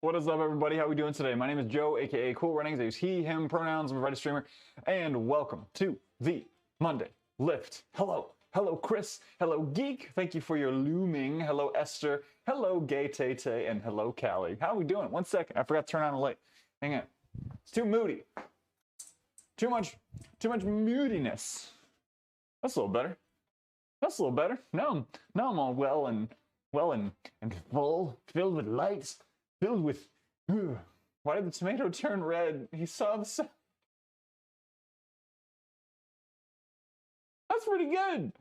What is up, everybody? How we doing today? My name is Joe, aka Cool Runnings. I use he, him pronouns. I'm a writer streamer, and welcome to the Monday Lift. Hello, Chris. Hello, Geek. Thank you for your looming. Hello, Esther. Hello, Gay Tay Tay, and hello, Callie. How we doing? 1 second. I forgot to turn on the light. Hang on. It's too moody. Too much moodiness. That's a little better. That's a little better. Now I'm all well and full, filled with lights, filled with. Why did the tomato turn red? He saw the sun. That's pretty good.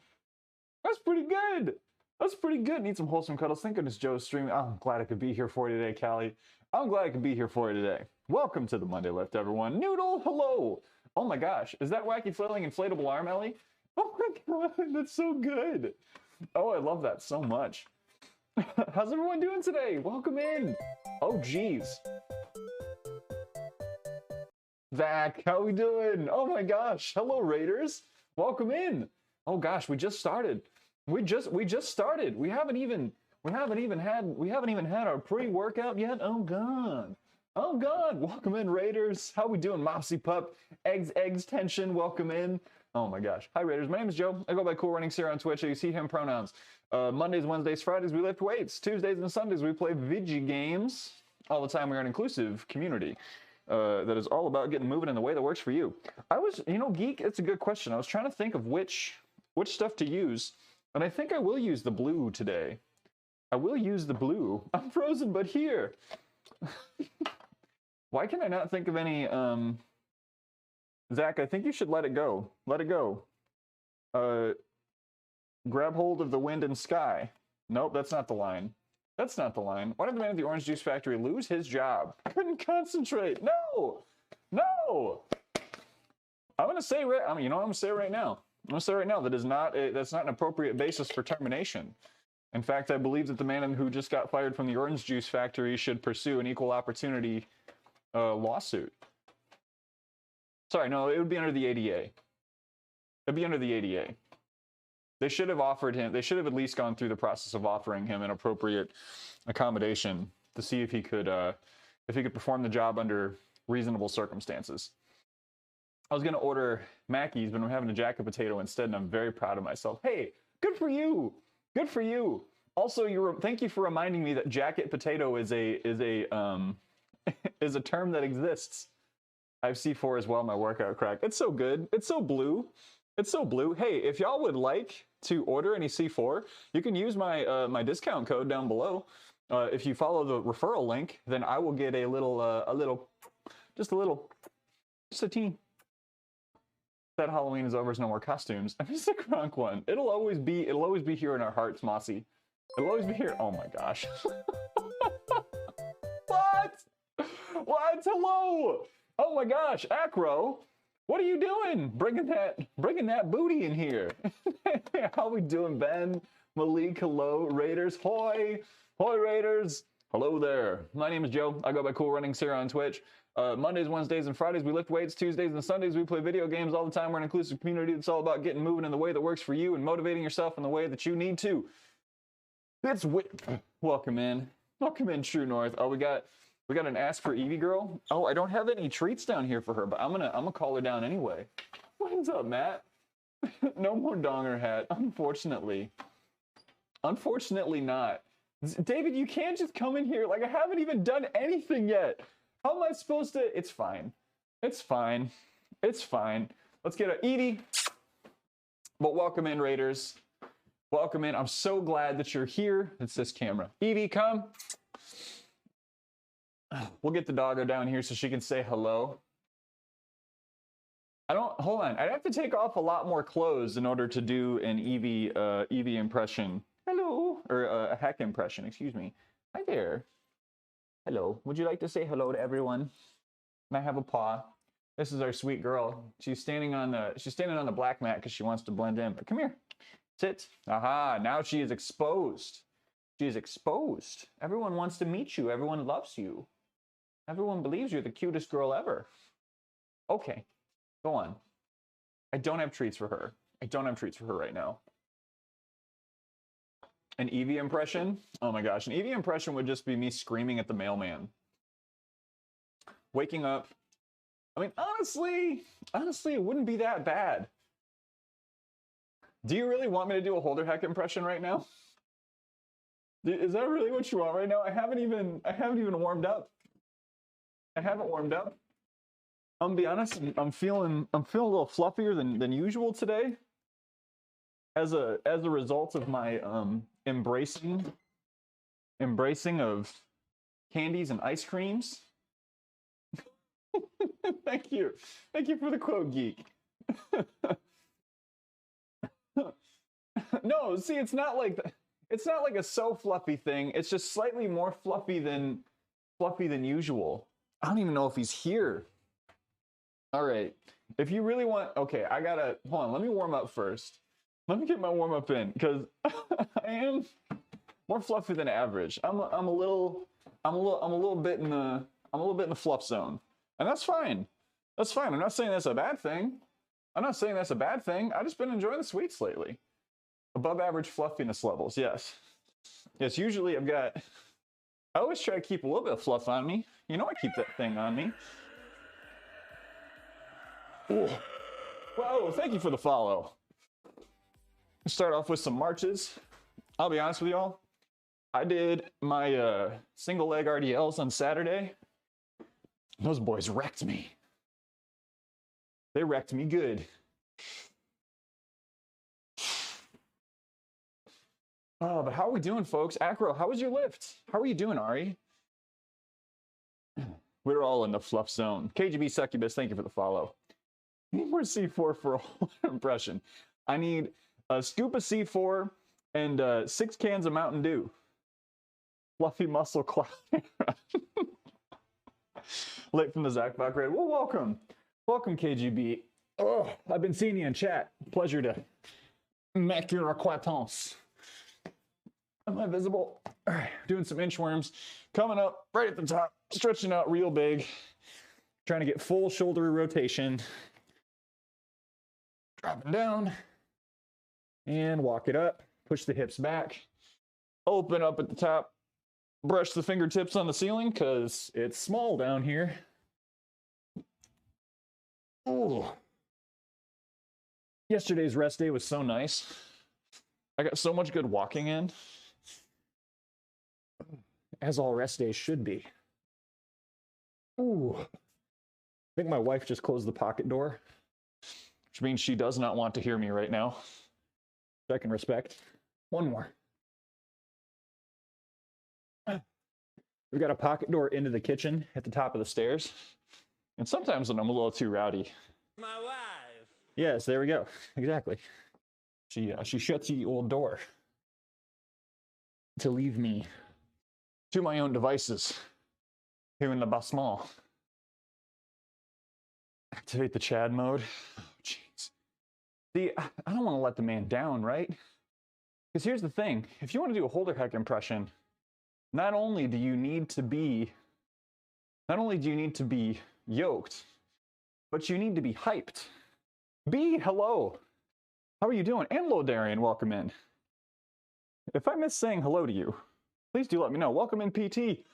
That's pretty good. That's pretty good. Need some wholesome cuddles. Thank goodness Joe's streaming. Oh, I'm glad I could be here for you today, Callie. I'm glad I could be here for you today. Welcome to the Monday Lift, everyone. Noodle, hello. Oh my gosh, is that wacky flailing inflatable arm, Ellie? Oh my god, that's so good. Oh, I love that so much. How's everyone doing today? Welcome in. Oh, geez. Zach, how we doing? Oh my gosh. Hello, Raiders. Welcome in. Oh gosh, we just started. We just started. We haven't even had our pre-workout yet. Oh god. Oh god. Welcome in, Raiders. How we doing, Mopsy Pup? Eggs tension. Welcome in. Oh my gosh. Hi, Raiders. My name is Joe. I go by Cool Runnings here on Twitch. You see him pronouns. Mondays, Wednesdays, Fridays, we lift weights. Tuesdays and Sundays, we play video games. All the time, we are an inclusive community that is all about getting moving in the way that works for you. Geek, it's a good question. I was trying to think of which stuff to use, and I think I will use the blue today. I will use the blue. I'm frozen, but here. Why can I not think of any, Zach, I think you should let it go. Let it go. Grab hold of the wind and sky. Nope, that's not the line. That's not the line. Why did the man at the orange juice factory lose his job? Couldn't concentrate. No! I'm gonna say right. I'm gonna say right now. I'm gonna say right now that's not an appropriate basis for termination. In fact, I believe that the man who just got fired from the orange juice factory should pursue an equal opportunity lawsuit. Sorry, no, it would be under the ADA. It'd be under the ADA. They should have offered him, they should have at least gone through the process of offering him an appropriate accommodation to see if he could perform the job under reasonable circumstances. I was going to order Mackey's, but I'm having a jacket potato instead, and I'm very proud of myself. Hey, good for you. Good for you. Also, thank you for reminding me that jacket potato is a is a term that exists. I have C4 as well, my workout crack. It's so good. It's so blue. It's so blue. Hey, if y'all would like to order any C4, you can use my my discount code down below. If you follow the referral link, then I will get just a teeny. That Halloween is over, there's no more costumes. I missed the Kronk one. It'll always be here in our hearts, Mossy. It'll always be here. Oh my gosh. What? Hello. Oh my gosh, Acro. What are you doing? Bringing that booty in here. How we doing, Ben? Malik, hello. Raiders, hoy. Hoy, Raiders. Hello there. My name is Joe. I go by Cool Runnings here on Twitch. Mondays, Wednesdays, and Fridays, we lift weights. Tuesdays and Sundays, we play video games all the time. We're an inclusive community that's all about getting moving in the way that works for you and motivating yourself in the way that you need to. Welcome in. Welcome in, True North. Oh, we got an ask for Evie girl. Oh, I don't have any treats down here for her, but I'm gonna call her down anyway. What's up, Matt? No more donger hat, unfortunately. Unfortunately not. David, you can't just come in here like I haven't even done anything yet. How am I supposed to? It's fine. It's fine. It's fine. Let's get Edie. But welcome in, Raiders. Welcome in. I'm so glad that you're here. It's this camera. Evie, come. We'll get the doggo down here so she can say hello. Hold on. I'd have to take off a lot more clothes in order to do an Evie impression. Hello. Or a heck impression, excuse me. Hi there. Hello. Would you like to say hello to everyone? Can I have a paw? This is our sweet girl. She's standing on the black mat because she wants to blend in. But come here. Sit. Aha. Now she is exposed. She is exposed. Everyone wants to meet you. Everyone loves you. Everyone believes you're the cutest girl ever. Okay. Go on. I don't have treats for her. I don't have treats for her right now. An Eevee impression? Oh my gosh, an Eevee impression would just be me screaming at the mailman. waking up. I mean, honestly, it wouldn't be that bad. Do you really want me to do a Holder Heck impression right now? Is that really what you want right now? I haven't even warmed up. I haven't warmed up. I'm gonna be honest, I'm feeling a little fluffier than usual today. As a result of my embracing of candies and ice creams. Thank you for the quote, geek. No, see, it's not like a so fluffy thing. It's just slightly more fluffy than usual. I don't even know if he's here. All right, if you really want, okay, I gotta hold on. Let me warm up first. Let me get my warm up in because I am more fluffy than average. I'm a little bit in the fluff zone, and that's fine. That's fine. I'm not saying that's a bad thing. I've just been enjoying the sweets lately. Above average fluffiness levels, yes. Yes, usually I always try to keep a little bit of fluff on me. You know I keep that thing on me. Ooh. Whoa, thank you for the follow. Start off with some marches. I'll be honest with y'all. I did my single leg RDLs on Saturday. Those boys wrecked me. They wrecked me good. Oh, but how are we doing, folks? Acro, how was your lift? How are you doing, Ari? We're all in the fluff zone. KGB Succubus, thank you for the follow. I need more C4 for a whole impression. I need a scoop of C4 and 6 cans of Mountain Dew. Fluffy muscle cloud. Late from the Zach Bach raid. Well, welcome. Welcome, KGB. Oh, I've been seeing you in chat. Pleasure to make your acquaintance. Am I visible? All right, doing some inchworms. Coming up right at the top, stretching out real big. Trying to get full shoulder rotation. Dropping down. And walk it up. Push the hips back. Open up at the top. Brush the fingertips on the ceiling because it's small down here. Oh. Yesterday's rest day was so nice. I got so much good walking in. As all rest days should be. Ooh. I think my wife just closed the pocket door, which means she does not want to hear me right now. Which I can respect. One more. We've got a pocket door into the kitchen at the top of the stairs. And sometimes when I'm a little too rowdy. My wife. Yes, there we go. Exactly. She shuts the old door to leave me to my own devices here in the basement. Activate the Chad mode. Oh, jeez. See, I don't want to let the man down, right? Because here's the thing. If you want to do a Holder Heck impression, not only do you need to be yoked, but you need to be hyped. B, hello. How are you doing? And hello, Darian, welcome in. If I miss saying hello to you, please do let me know. Welcome in, PT.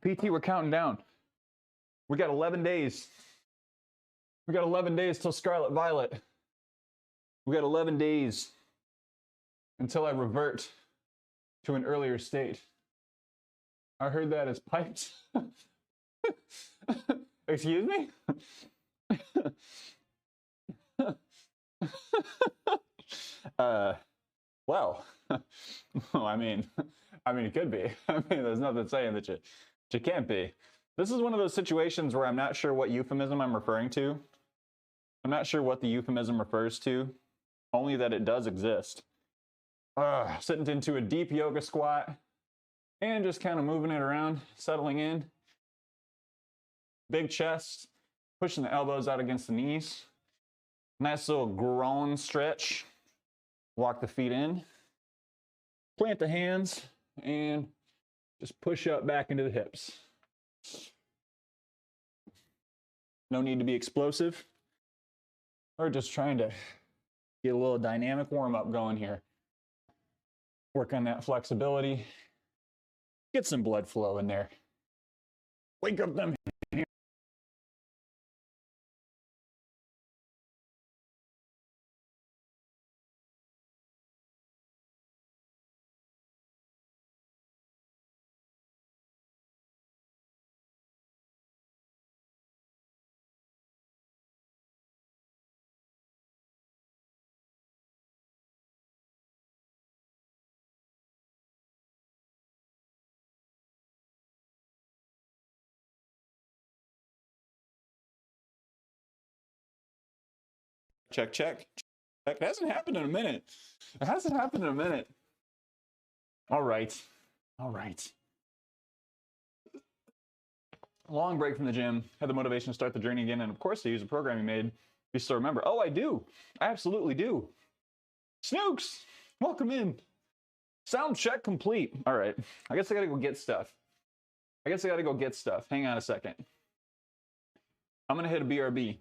PT, we're counting down. We got 11 days. We got 11 days till Scarlet Violet. We got 11 days until I revert to an earlier state. I heard that as piped. Excuse me? Well, I mean, it could be. I mean, there's nothing saying that you can't be. This is one of those situations where I'm not sure what euphemism I'm referring to. I'm not sure what the euphemism refers to, only that it does exist. Sitting into a deep yoga squat and just kind of moving it around, settling in. Big chest, pushing the elbows out against the knees. Nice little groin stretch. Walk the feet in. Plant the hands and just push up back into the hips. No need to be explosive. We're just trying to get a little dynamic warm-up going here. Work on that flexibility. Get some blood flow in there. Wake up them. Check, check. Check. It hasn't happened in a minute. It hasn't happened in a minute. All right. All right. Long break from the gym. Had the motivation to start the journey again. And of course, to use a program you made. You still remember. Oh, I do. I absolutely do. Snooks, welcome in. Sound check complete. All right. I guess I gotta go get stuff. Hang on a second. I'm gonna hit a BRB.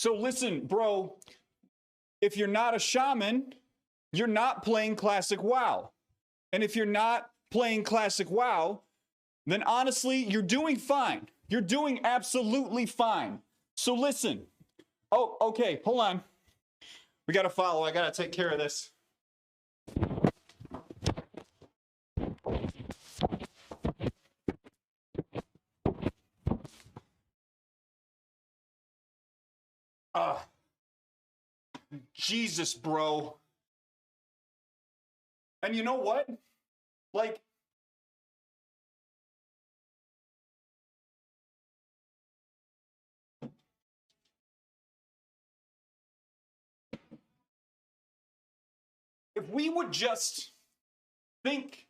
So listen, bro, if you're not a shaman, you're not playing Classic WoW. And if you're not playing Classic WoW, then honestly, you're doing fine. You're doing absolutely fine. So listen. Oh, okay, hold on. We got to follow. I got to take care of this. Jesus, bro. And you know what? Like, if we would just think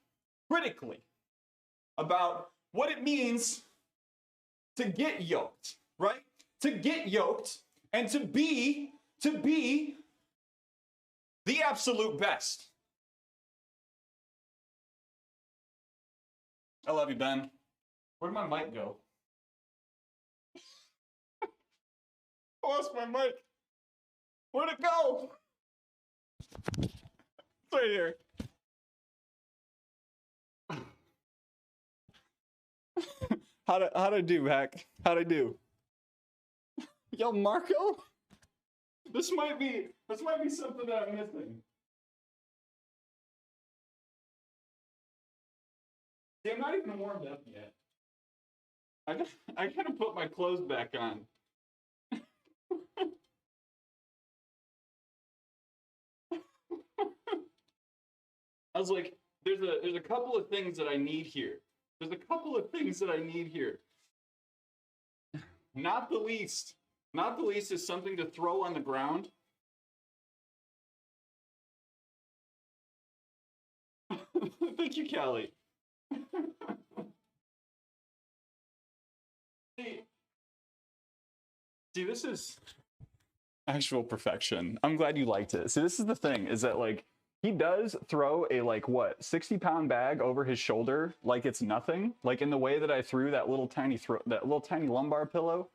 critically about what it means to get yoked, right? To get yoked and to be the absolute best. I love you, Ben. Where'd my mic go? I lost my mic. Where'd it go? It's right here. How'd I do, Hack? How'd I do? Yo, Marco? This might be something that I'm missing. See, I'm not even warmed up yet. I gotta put my clothes back on. I was like, there's a couple of things that I need here. There's a couple of things that I need here. Not the least is something to throw on the ground. Thank you, Callie. See, this is actual perfection. I'm glad you liked it. See, this is the thing, is that like he does throw a like what 60-pound bag over his shoulder like it's nothing, like in the way that I threw that little tiny lumbar pillow.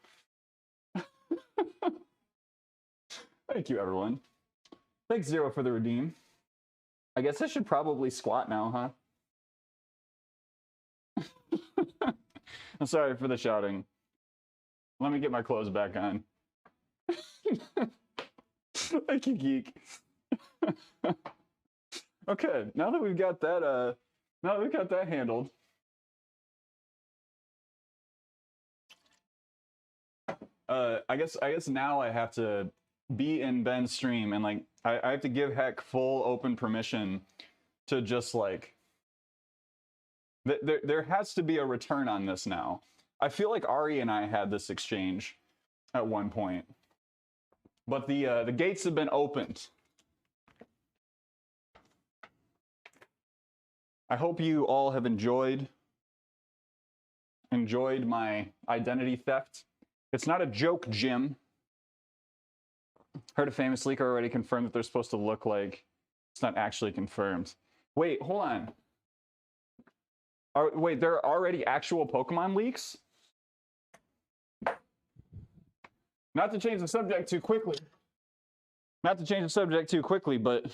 Thank you, everyone. Thanks, Zero, for the redeem. I guess I should probably squat now, huh? I'm sorry for the shouting. Let me get my clothes back on. Thank you, Geek. Okay, now that we've got that handled. I guess now I have to be in Ben's stream and like I have to give Heck full open permission to just like there has to be a return on this now. I feel like Ari and I had this exchange at one point, but the gates have been opened. I hope you all have enjoyed my identity theft. It's not a joke, Jim. Heard a famous leaker already confirmed that they're supposed to look like. It's not actually confirmed. Wait, hold on. Wait, there are already actual Pokemon leaks? Not to change the subject too quickly. But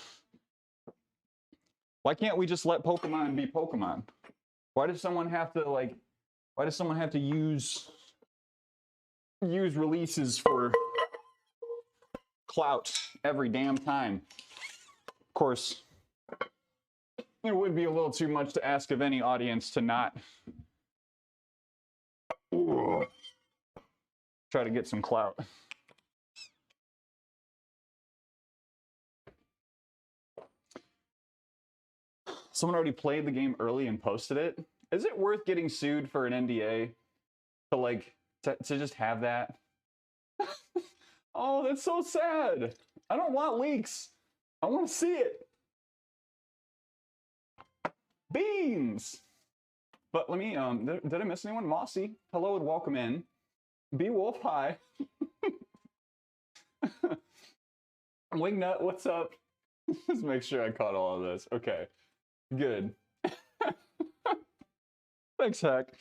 why can't we just let Pokemon be Pokemon? Why does someone have to use releases for clout every damn time? Of course, it would be a little too much to ask of any audience to not try to get some clout. Someone already played the game early and posted it. Is it worth getting sued for an NDA to just have that? Oh, that's so sad. I don't want leaks. I want to see it. Beans. But let me, did I miss anyone? Mossy, hello and welcome in. B-Wolf, hi. Wingnut, what's up? Let's make sure I caught all of this. Okay, good. Thanks, Heck.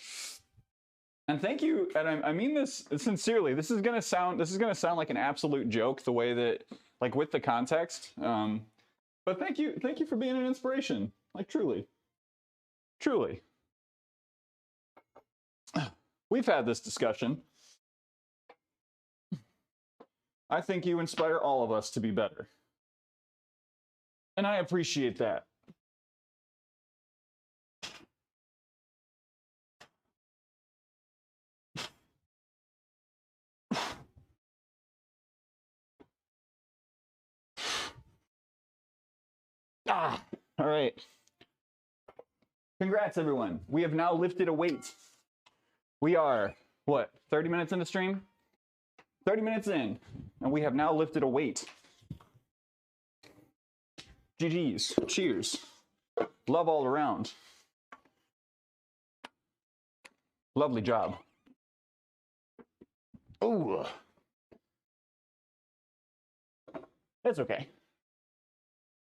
And thank you, and I mean this sincerely. This is gonna sound like an absolute joke, the way that, like, with the context. But thank you for being an inspiration. Like, truly. We've had this discussion. I think you inspire all of us to be better. And I appreciate that. All right. Congrats, everyone. We have now lifted a weight. We are, what, 30 minutes into stream? 30 minutes in, and we have now lifted a weight. GG's. Cheers. Love all around. Lovely job. Ooh. It's okay.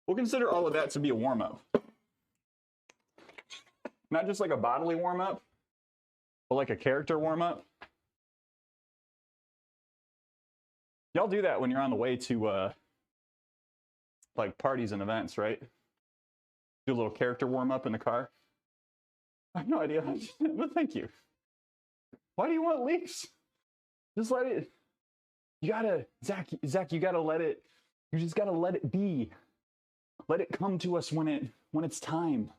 We'll consider all of that to be a warm-up. Not just like a bodily warm-up, but like a character warm-up. Y'all do that when you're on the way to like parties and events, right? Do a little character warm-up in the car. I have no idea, but thank you. Why do you want leaks? Just let it. You gotta, Zach. You gotta let it. You just gotta let it be. Let it come to us when it's time.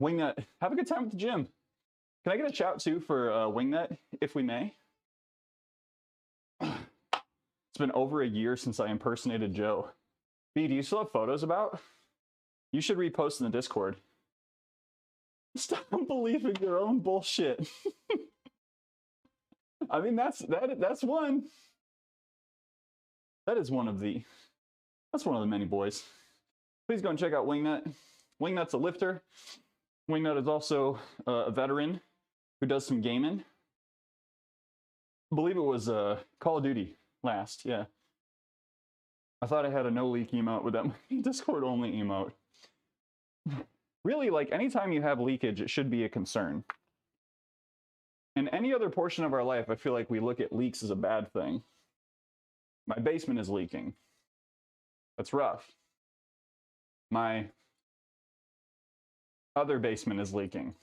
Wingnut, have a good time at the gym. Can I get a shout too for Wingnut, if we may? It's been over a year since I impersonated Joe. B, do you still have photos about? You should repost in the Discord. Stop believing your own bullshit. I mean, that's one. That is one of the. That's one of the many boys. Please go and check out Wingnut. Wingnut's a lifter. Wingnut is also a veteran who does some gaming. I believe it was Call of Duty last, yeah. I thought I had a no leak emote with that Discord only emote. Really, like, anytime you have leakage, it should be a concern. In any other portion of our life, I feel like we look at leaks as a bad thing. My basement is leaking. That's rough. My other basement is leaking.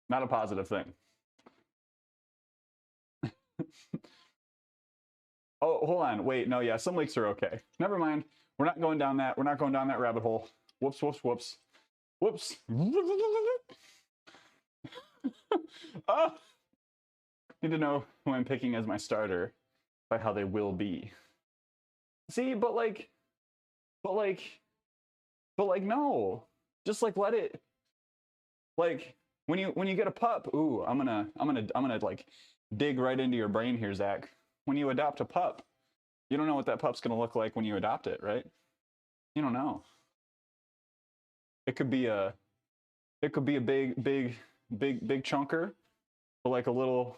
Not a positive thing. Oh, hold on. Wait, no, yeah, some leaks are okay. Never mind. We're not going down that. We're not going down that rabbit hole. Whoops, whoops, whoops. Whoops. Oh. Need to know who I'm picking as my starter by how they will be. See, but like, no. Just like let it. Like when you get a pup, ooh, I'm gonna like dig right into your brain here, Zach. When you adopt a pup, you don't know what that pup's gonna look like when you adopt it, right? You don't know. It could be a big chunker, but like a little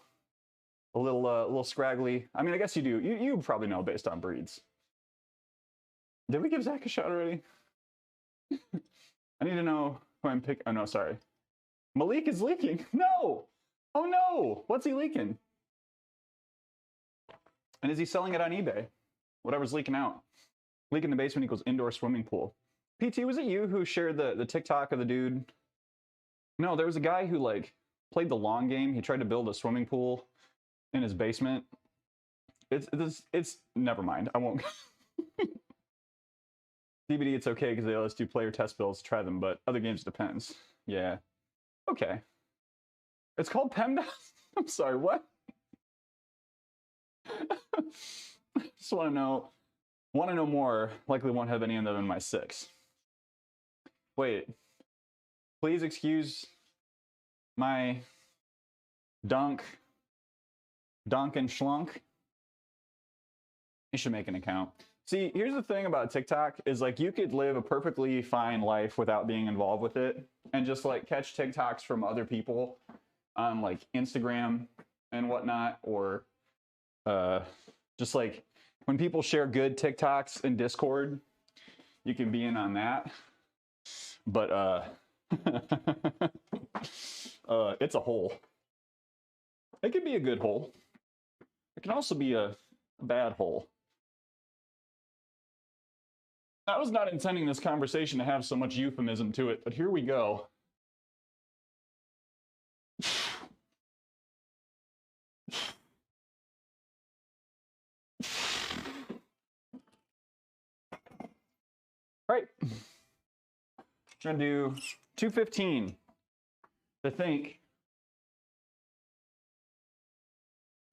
scraggly. I mean, I guess you do. You probably know based on breeds. Did we give Zach a shot already? I need to know who I'm picking. Oh no, sorry. Malik is leaking. No. Oh no. What's he leaking? And is he selling it on eBay? Whatever's leaking out. Leak in the basement equals indoor swimming pool. PT, was it you who shared the TikTok of the dude? No, there was a guy who like played the long game. He tried to build a swimming pool in his basement. It's never mind. I won't. DBD, it's okay because they let us do player test builds, try them, but other games depends. Yeah. Okay. It's called PEMDAS? I'm sorry, what? Just want to know more. Likely won't have any of them in my 6. Wait. Please excuse my dunk and schlunk. You should make an account. See, here's the thing about TikTok is like you could live a perfectly fine life without being involved with it and just like catch TikToks from other people on like Instagram and whatnot, or just like when people share good TikToks in Discord, you can be in on that. But it's a hole. It can be a good hole. It can also be a bad hole. I was not intending this conversation to have so much euphemism to it, but here we go. All right. We're going to do 215. I think.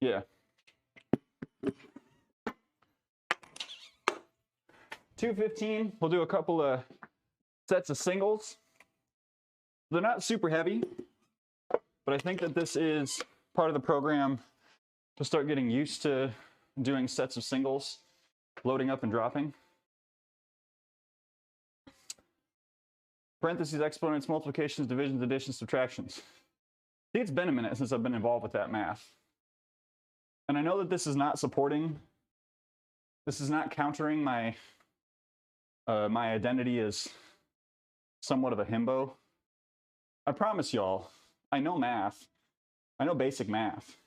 Yeah. 215, we'll do a couple of sets of singles. They're not super heavy, but I think that this is part of the program to start getting used to doing sets of singles, loading up and dropping. Parentheses, exponents, multiplications, divisions, additions, subtractions. See, it's been a minute since I've been involved with that math. And I know that this is not countering my my identity as somewhat of a himbo. I promise y'all, I know math. I know basic math.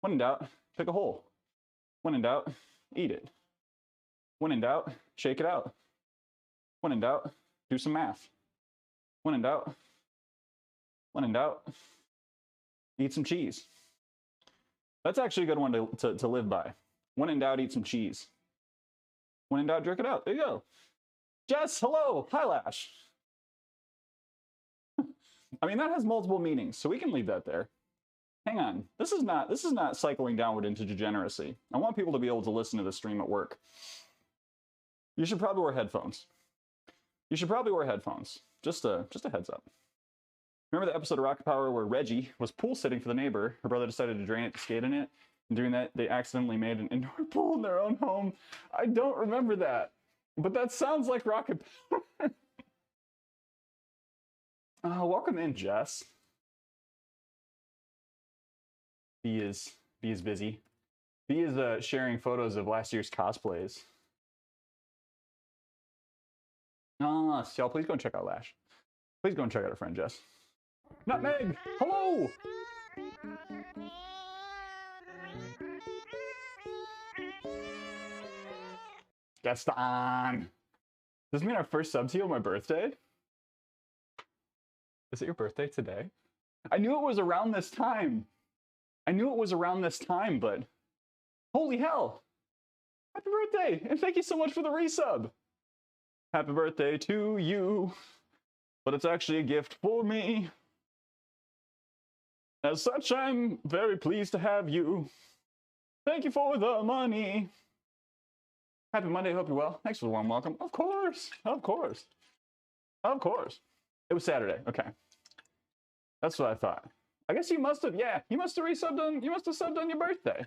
When in doubt, pick a hole. When in doubt, eat it. When in doubt, shake it out. When in doubt, do some math. When in doubt, Eat some cheese. That's actually a good one to live by. When in doubt, eat some cheese. When in doubt, jerk it out. There you go. Jess, hello. Hi, Lash. I mean, that has multiple meanings, so we can leave that there. Hang on. This is not cycling downward into degeneracy. I want people to be able to listen to the stream at work. You should probably wear headphones. You should probably wear headphones. Just a heads up. Remember the episode of Rocket Power where Reggie was pool sitting for the neighbor? Her brother decided to drain it to skate in it. And doing that, they accidentally made an indoor pool in their own home. I don't remember that. But that sounds like Rocket Power. Welcome in, Jess. B is busy. B is sharing photos of last year's cosplays. So y'all, please go and check out Lash. Please go and check out our friend Jess. Nutmeg, hello! Gaston! Does this mean our first sub to you on my birthday? Is it your birthday today? I knew it was around this time. But holy hell! Happy birthday! And thank you so much for the resub! Happy birthday to you! But it's actually a gift for me. As such, I'm very pleased to have you. Thank you for the money. Happy Monday, hope you're well. Thanks for the warm welcome. Of course. It was Saturday, okay. That's what I thought. I guess you must have resubbed on, you must have subbed on your birthday.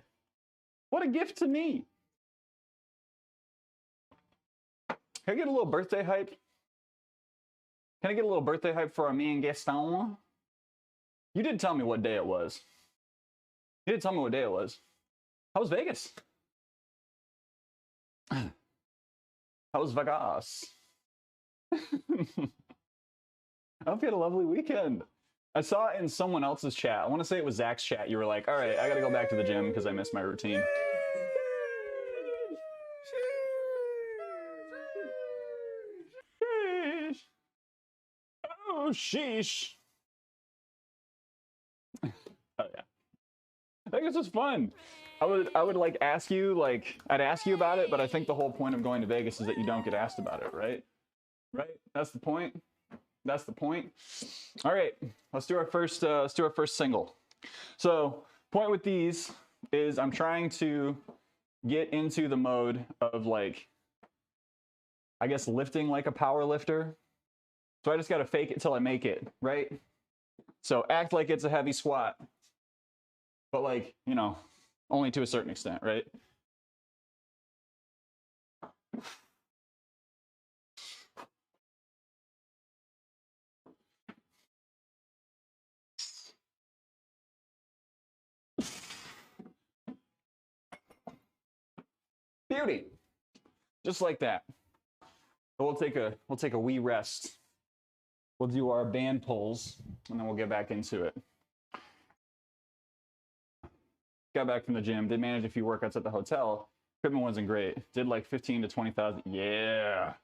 What a gift to me. Can I get a little birthday hype? Can I get a little birthday hype for our man Gaston? You did tell me what day it was. How was Vegas? How was Vegas? I hope you had a lovely weekend. I saw in someone else's chat, I want to say it was Zach's chat, you were like, all right, I gotta go back to the gym because I missed my routine. Sheesh. Oh, sheesh. Oh yeah, I think this was fun. I would like ask you, like I'd ask you about it, but I think the whole point of going to Vegas is that you don't get asked about it, right? Right? That's the point. All right, let's do our first single. So, point with these is I'm trying to get into the mode of like, I guess lifting like a power lifter. So I just got to fake it till I make it, right? So act like it's a heavy squat, but like, you know, only to a certain extent, right? Beauty. Just like that. We'll take a wee rest. We'll do our band pulls, and then we'll get back into it. Got back from the gym, did manage a few workouts at the hotel. Equipment wasn't great. Did like 15 to 20,000. Yeah.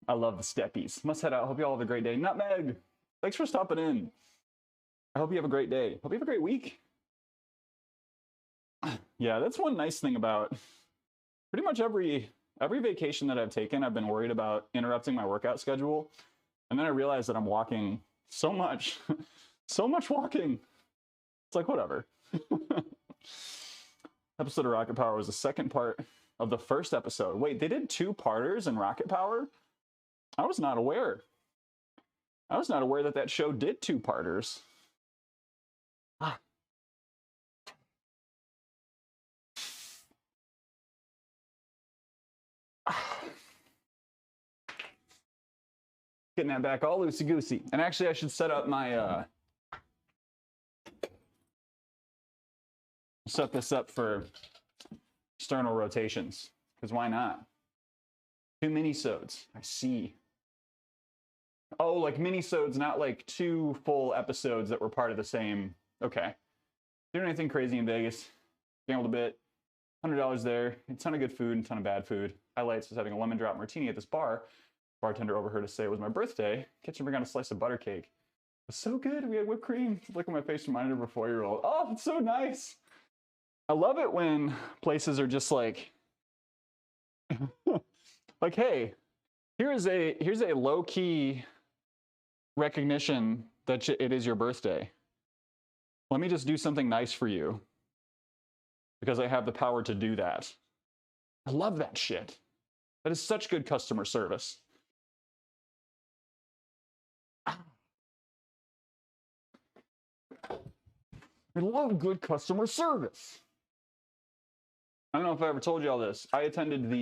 I love the steppies. Must head out. Hope you all have a great day. Nutmeg, thanks for stopping in. I hope you have a great day. Hope you have a great week. Yeah, that's one nice thing about pretty much every vacation that I've taken. I've been worried about interrupting my workout schedule. And then I realized that I'm walking so much, so much walking. It's like, whatever. Episode of Rocket Power was the second part of the first episode. Wait, they did 2-parters in Rocket Power? I was not aware. I was not aware that that show did 2-parters. Getting that back all loosey-goosey. And actually, I should set up my, set this up for external rotations, because why not? 2 mini-sodes, I see. Oh, like mini-sodes, not like 2 full episodes that were part of the same. Okay. Doing anything crazy in Vegas? Gambled a bit. $100 there. A ton of good food and a ton of bad food. Highlights was having a lemon drop martini at this bar. Bartender overheard us say it was my birthday. Kitchen bring on a slice of butter cake. It's so good. We had whipped cream. Look at my face reminded of a 4-year-old. Oh, it's so nice. I love it when places are just like, like, hey, here's a low-key recognition that it is your birthday. Let me just do something nice for you because I have the power to do that. I love that shit. That is such good customer service. I love good customer service. I don't know if I ever told you all this. I attended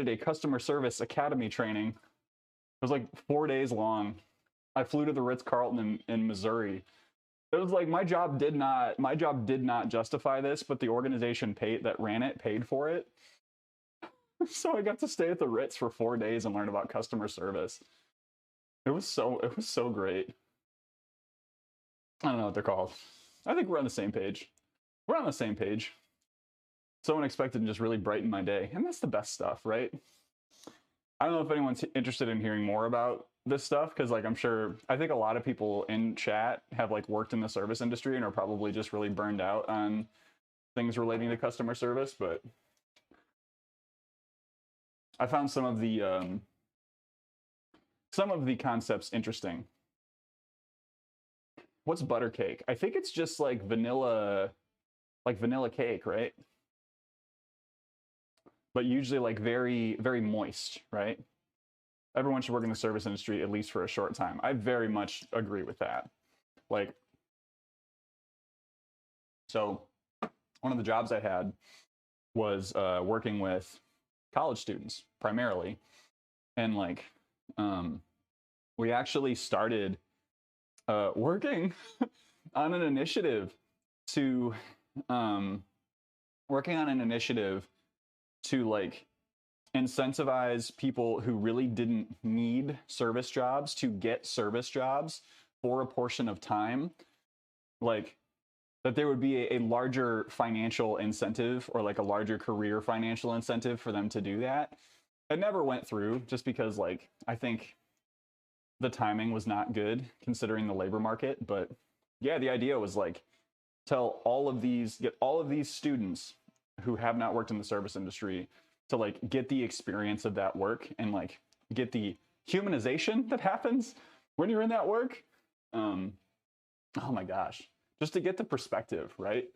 a customer service academy training. It was like 4 days long. I flew to the Ritz-Carlton in Missouri. It was like my job did not justify this, but the organization that ran it paid for it. So I got to stay at the Ritz for 4 days and learn about customer service. It was so great. I don't know what they're called. I think we're on the same page. We're on the same page. So unexpected and just really brightened my day. And that's the best stuff, right? I don't know if anyone's interested in hearing more about this stuff, because like I think a lot of people in chat have like worked in the service industry and are probably just really burned out on things relating to customer service, but I found some of the concepts interesting. What's butter cake? I think it's just like vanilla cake, right? But usually like very, very moist, right? Everyone should work in the service industry at least for a short time. I very much agree with that. Like, so one of the jobs I had was working with college students primarily. And like, we actually started working on an initiative to like incentivize people who really didn't need service jobs to get service jobs for a portion of time. Like that there would be a larger financial incentive or like a larger career financial incentive for them to do that. It never went through just because like I think the timing was not good considering the labor market. But yeah, the idea was like get all of these students who have not worked in the service industry to like get the experience of that work and like get the humanization that happens when you're in that work. Oh my gosh, just to get the perspective, right?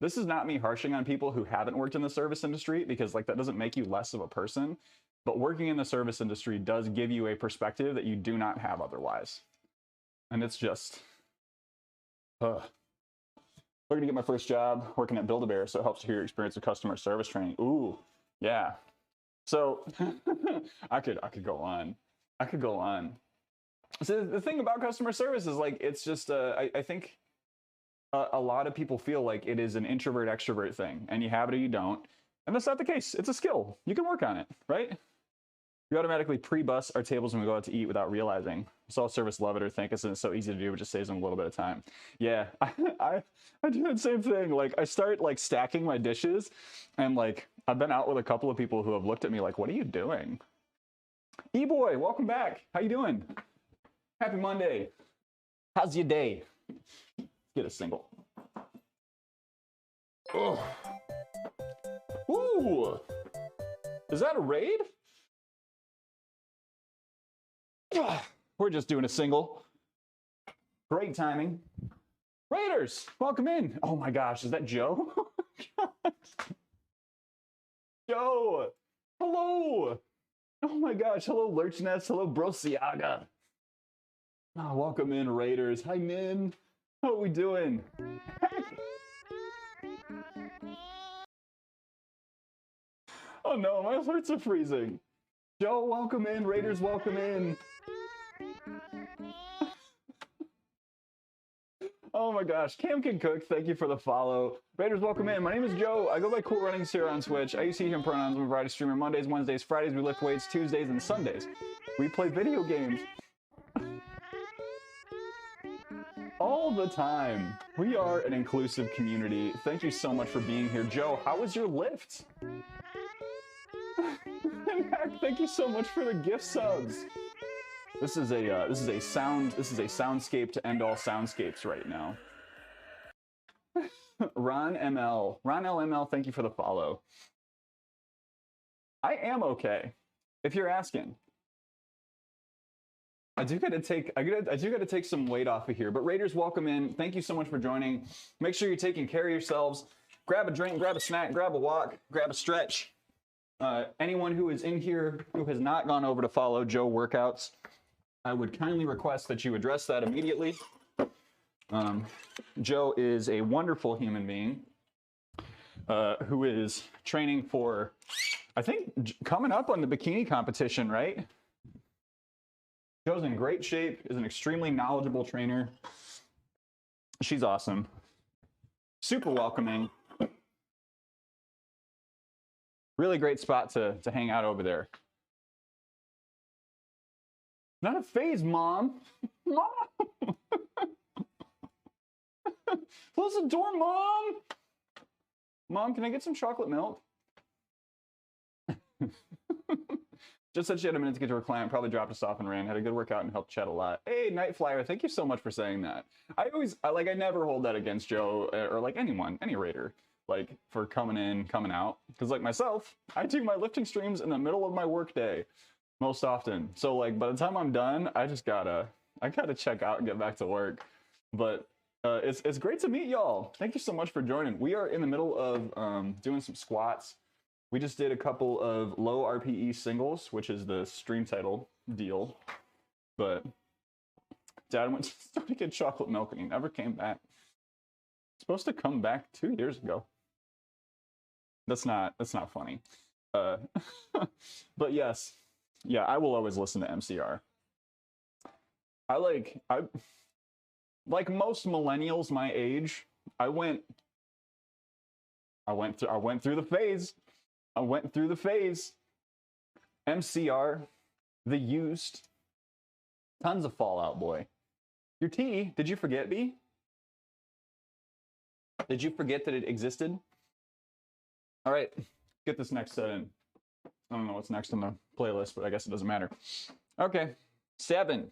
This is not me harshing on people who haven't worked in the service industry, because like that doesn't make you less of a person, but working in the service industry does give you a perspective that you do not have otherwise. And it's just, we're gonna get my first job working at Build-A-Bear, so it helps to hear your experience of customer service training. Ooh, yeah. So I could go on. So the thing about customer service is like, it's just, I think a lot of people feel like it is an introvert extrovert thing, and you have it or you don't. And that's not the case. It's a skill. You can work on it, right? We automatically pre-bus our tables when we go out to eat without realizing. All service love it or think it's so easy to do, it just saves them a little bit of time. Yeah, I do the same thing. Like I start like stacking my dishes, and like I've been out with a couple of people who have looked at me like, what are you doing? E-boy, welcome back. How you doing? Happy Monday. How's your day? Let's get a single. Oh. Ooh. Is that a raid? We're just doing a single. Great timing. Raiders, welcome in. Oh my gosh, is that Joe? Joe, hello. Oh my gosh, hello Lurchnest, hello Brosiaga. Oh, welcome in, Raiders. Hi, Min. How are we doing? Oh no, my hearts are freezing. Joe, welcome in. Raiders, welcome in. Oh my gosh, Cam Can Cook, thank you for the follow. Raiders, welcome in. My name is Joe. I go by Cool Runnings here on Twitch. I use he, him pronouns. I'm a variety streamer. Mondays, Wednesdays, Fridays, we lift weights. Tuesdays and Sundays, we play video games. All the time. We are an inclusive community. Thank you so much for being here. Joe, how was your lift? Thank you so much for the gift subs. soundscape to end all soundscapes right now. Ron LML, thank you for the follow. I am okay, if you're asking. I do gotta take some weight off of here. But Raiders, welcome in. Thank you so much for joining. Make sure you're taking care of yourselves. Grab a drink, grab a snack, grab a walk, grab a stretch. Anyone who is in here who has not gone over to follow Joe Workouts, I would kindly request that you address that immediately. Joe is a wonderful human being who is training for, I think, coming up on the bikini competition, right? Joe's in great shape, is an extremely knowledgeable trainer. She's awesome. Super welcoming. Really great spot to hang out over there. Not a phase, Mom. Mom! Close the door, Mom! Mom, can I get some chocolate milk? Just said she had a minute to get to her client, probably dropped us off and ran. Had a good workout and helped chat a lot. Hey, Night Flyer, thank you so much for saying that. I never hold that against Joe or like anyone, any Raider, like for coming in, coming out. Because like myself, I do my lifting streams in the middle of my work day most often. So like by the time I'm done, I gotta check out and get back to work. But it's great to meet y'all. Thank you so much for joining. We are in the middle of doing some squats. We just did a couple of low RPE singles, which is the stream title deal. But Dad went to get chocolate milk and he never came back. Supposed to come back 2 years ago. That's not funny. But yes, yeah, I will always listen to MCR. I like most millennials my age, I went through the phase. I went through the phase. MCR, The Used, tons of Fall Out Boy. Your T, did you forget, B? Did you forget that it existed? All right, get this next set in. I don't know what's next on the playlist, but I guess it doesn't matter. Okay, 7.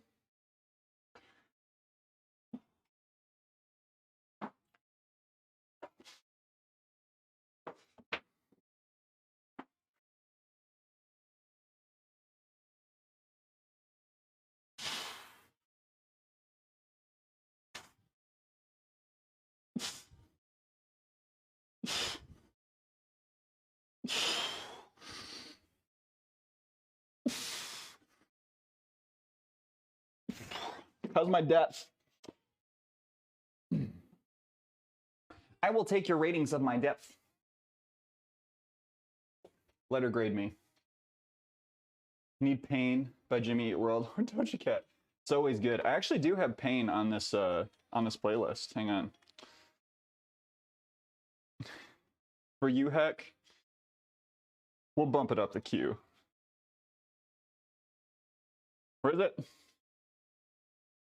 How's my depth? I will take your ratings of my depth. Letter grade me. Need Pain by Jimmy Eat World or Doja Cat. It's always good. I actually do have Pain on this playlist. Hang on. For you, Heck, we'll bump it up the queue. Where is it?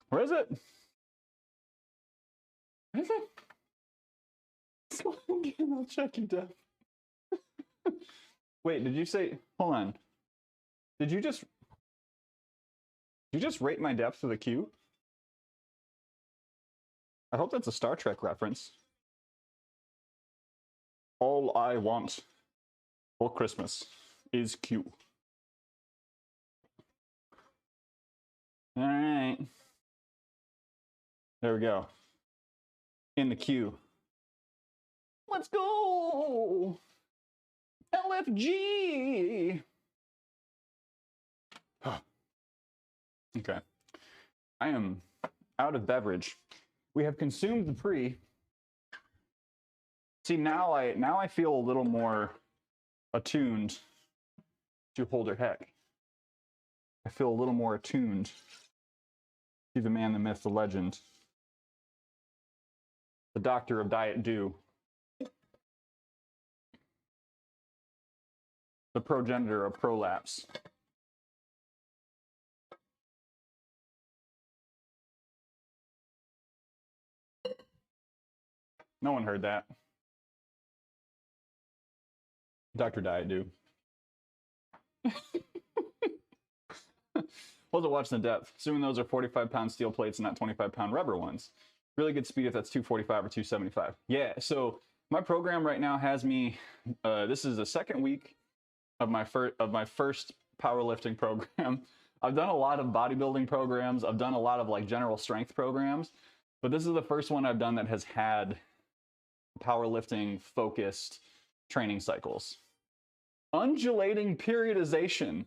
Where is it? Where is it? I'll check you down. Wait, did you say, hold on. Did you just rate my depth to the queue? I hope that's a Star Trek reference. All I want for Christmas is Q. All right. There we go. In the queue. Let's go! LFG! Okay. I am out of beverage. We have consumed the pre. See, now I feel a little more attuned to Holder Heck. I feel a little more attuned to the man, the myth, the legend. The doctor of Diet Dew. The progenitor of prolapse. No one heard that. Dr. Diet Dew. Hold it, watch the depth. Assuming those are 45-pound steel plates and not 25-pound rubber ones. Really good speed if that's 245 or 275. Yeah, so my program right now has me, this is the second week of my first powerlifting program. I've done a lot of bodybuilding programs. I've done a lot of like general strength programs, but this is the first one I've done that has had powerlifting focused training cycles. Undulating periodization.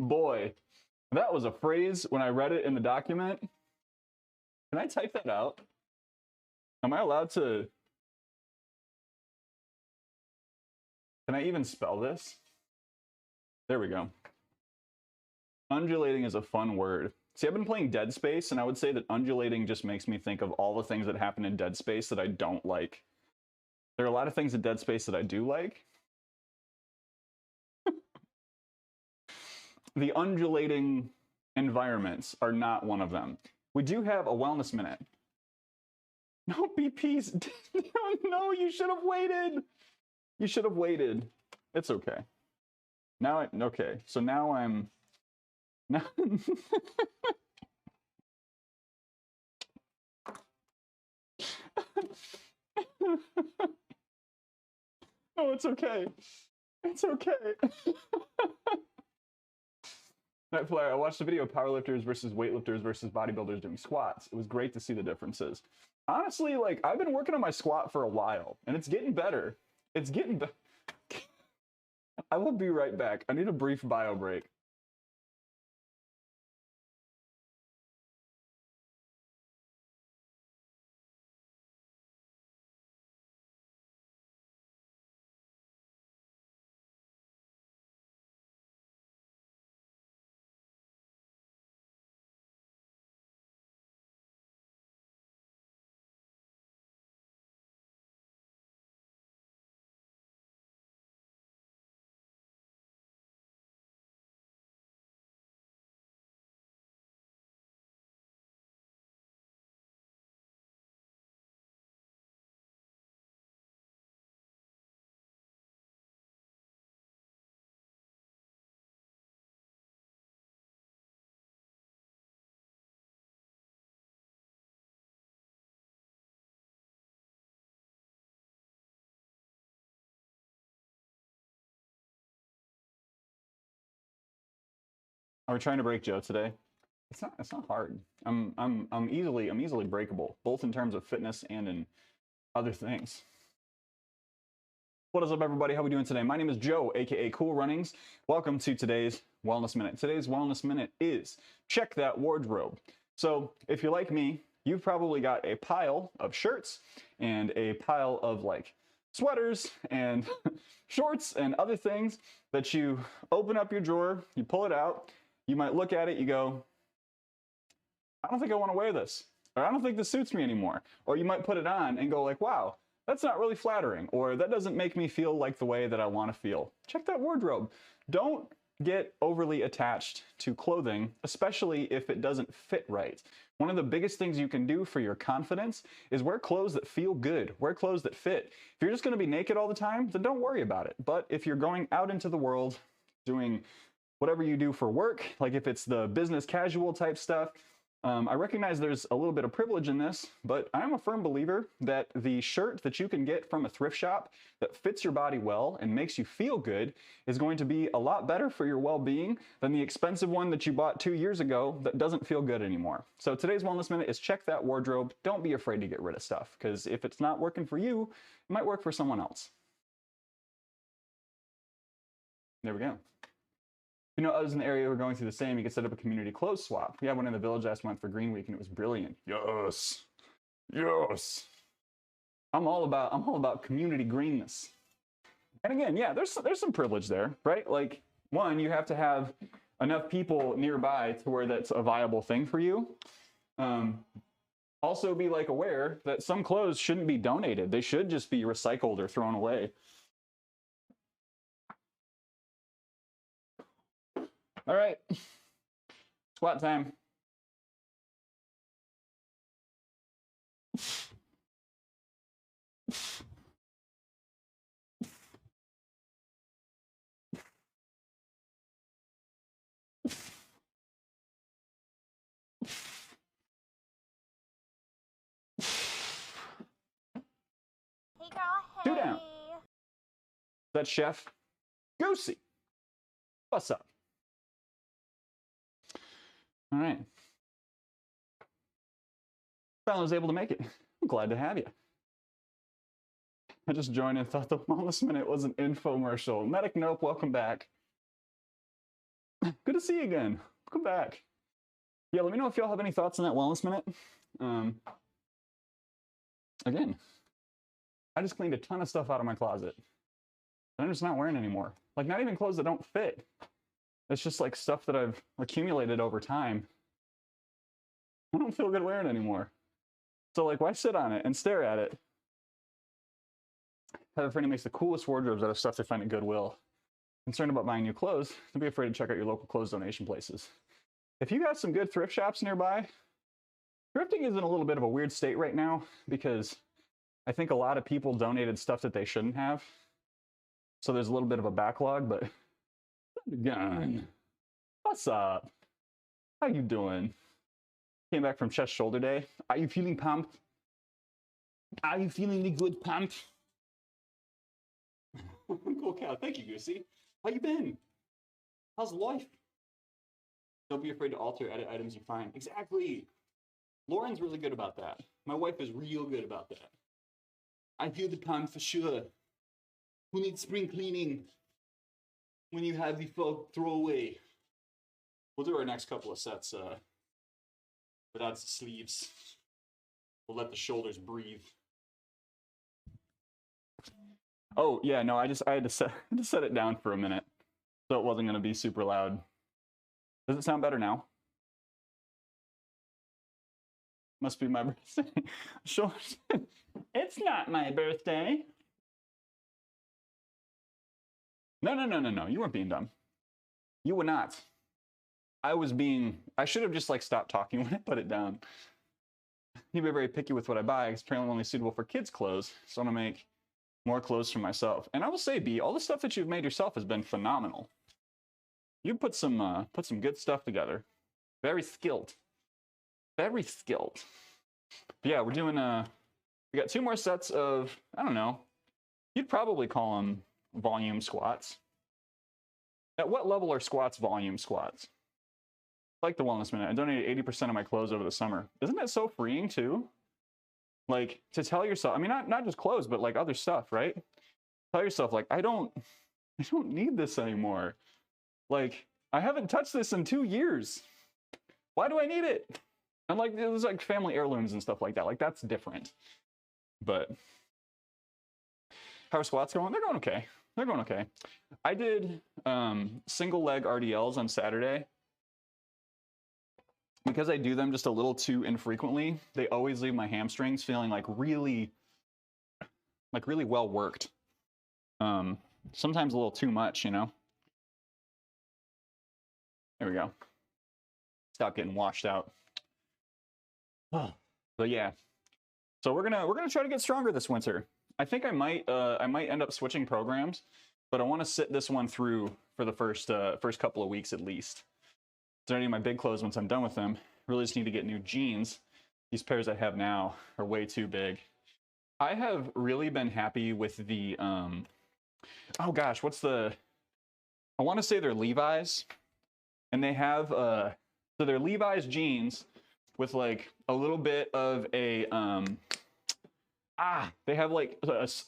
Boy, that was a phrase when I read it in the document. Can I type that out? Am I allowed to? Can I even spell this? There we go. Undulating is a fun word. See, I've been playing Dead Space, and I would say that undulating just makes me think of all the things that happen in Dead Space that I don't like. There are a lot of things in Dead Space that I do like. The undulating environments are not one of them. We do have a wellness minute. No BPs. No, you should have waited. You should have waited. It's okay. Now, okay. So now I'm. Now. No, it's okay. It's okay. Nightflyer, I watched a video of powerlifters versus weightlifters versus bodybuilders doing squats. It was great to see the differences. Honestly, like, I've been working on my squat for a while, and it's getting better. It's getting better. I will be right back. I need a brief bio break. Are we trying to break Joe today? It's not hard. I'm easily breakable, both in terms of fitness and in other things. What is up, everybody? How are we doing today? My name is Joe, aka Cool Runnings. Welcome to today's Wellness Minute. Today's Wellness Minute is check that wardrobe. So if you're like me, you've probably got a pile of shirts and a pile of like sweaters and shorts and other things that you open up your drawer, you pull it out, you might look at it, you go, I don't think I want to wear this, or I don't think this suits me anymore. Or you might put it on and go like, wow, that's not really flattering, or that doesn't make me feel like the way that I want to feel. Check that wardrobe. Don't get overly attached to clothing, especially if it doesn't fit right. One of the biggest things you can do for your confidence is wear clothes that feel good, wear clothes that fit. If you're just going to be naked all the time, then don't worry about it. But if you're going out into the world doing whatever you do for work, like if it's the business casual type stuff, I recognize there's a little bit of privilege in this, but I'm a firm believer that the shirt that you can get from a thrift shop that fits your body well and makes you feel good is going to be a lot better for your well-being than the expensive one that you bought 2 years ago that doesn't feel good anymore. So today's Wellness Minute is check that wardrobe. Don't be afraid to get rid of stuff, because if it's not working for you, it might work for someone else. There we go. You know, others in the area were going through the same. You could set up a community clothes swap. We had one in the village last month for Green Week, and it was brilliant. Yes, yes. I'm all about community greenness. And again, yeah, there's some privilege there, right? Like, one, you have to have enough people nearby to where that's a viable thing for you. Also, be like aware that some clothes shouldn't be donated. They should just be recycled or thrown away. All right, squat time. That's Chef Goosey. What's up? All right. Finally was able to make it. I'm glad to have you. I just joined and thought the Wellness Minute was an infomercial. Medic Nope, welcome back. Good to see you again. Welcome back. Yeah, let me know if y'all have any thoughts on that Wellness Minute. Again, I just cleaned a ton of stuff out of my closet that I'm just not wearing anymore. Like, not even clothes that don't fit. It's just like stuff that I've accumulated over time. I don't feel good wearing anymore. So like, why sit on it and stare at it? I have a friend who makes the coolest wardrobes out of stuff they find at Goodwill. Concerned about buying new clothes, don't be afraid to check out your local clothes donation places. If you got some good thrift shops nearby, thrifting is in a little bit of a weird state right now because I think a lot of people donated stuff that they shouldn't have. So there's a little bit of a backlog, but gun. What's up? How you doing? Came back from chest shoulder day. Are you feeling pumped? Are you feeling the good pump? Cool cow. Thank you, Goosey. How you been? How's life? Don't be afraid to alter, edit items you find. Exactly. Lauren's really good about that. My wife is real good about that. I feel the pump for sure. Who needs spring cleaning when you have the folk throwaway? We'll do our next couple of sets without the sleeves. We'll let the shoulders breathe. Oh yeah, no, I had to set it down for a minute, so it wasn't going to be super loud. Does it sound better now? Must be my birthday. Sure. It's not my birthday. No. You weren't being dumb. You were not. I should have just like stopped talking when I put it down. You be very picky with what I buy. It's apparently only suitable for kids' clothes, so I'm gonna make more clothes for myself. And I will say, B, all the stuff that you've made yourself has been phenomenal. You put some good stuff together. Very skilled. Very skilled. But yeah, we're doing we got 2 more sets of, I don't know, you'd probably call them volume squats. At what level are squats volume squats? Like the Wellness Minute, I donated 80% of my clothes over the summer. Isn't that so freeing too? Like, to tell yourself, I mean, not just clothes, but like other stuff, right? Tell yourself, like, I don't need this anymore. Like, I haven't touched this in 2 years. Why do I need it? And like, it was like family heirlooms and stuff like that. Like, that's different. But how are squats going? They're going okay. They're going okay. I did single leg RDLs on Saturday. Because I do them just a little too infrequently, they always leave my hamstrings feeling like really well worked. Sometimes a little too much, you know. There we go. Stop getting washed out. But yeah, so we're gonna try to get stronger this winter. I think I might end up switching programs, but I want to sit this one through for the first couple of weeks at least. Donating my big clothes once I'm done with them. Really just need to get new jeans. These pairs I have now are way too big. I have really been happy with the oh gosh, I want to say they're Levi's, and they have so they're Levi's jeans with like a little bit of a they have like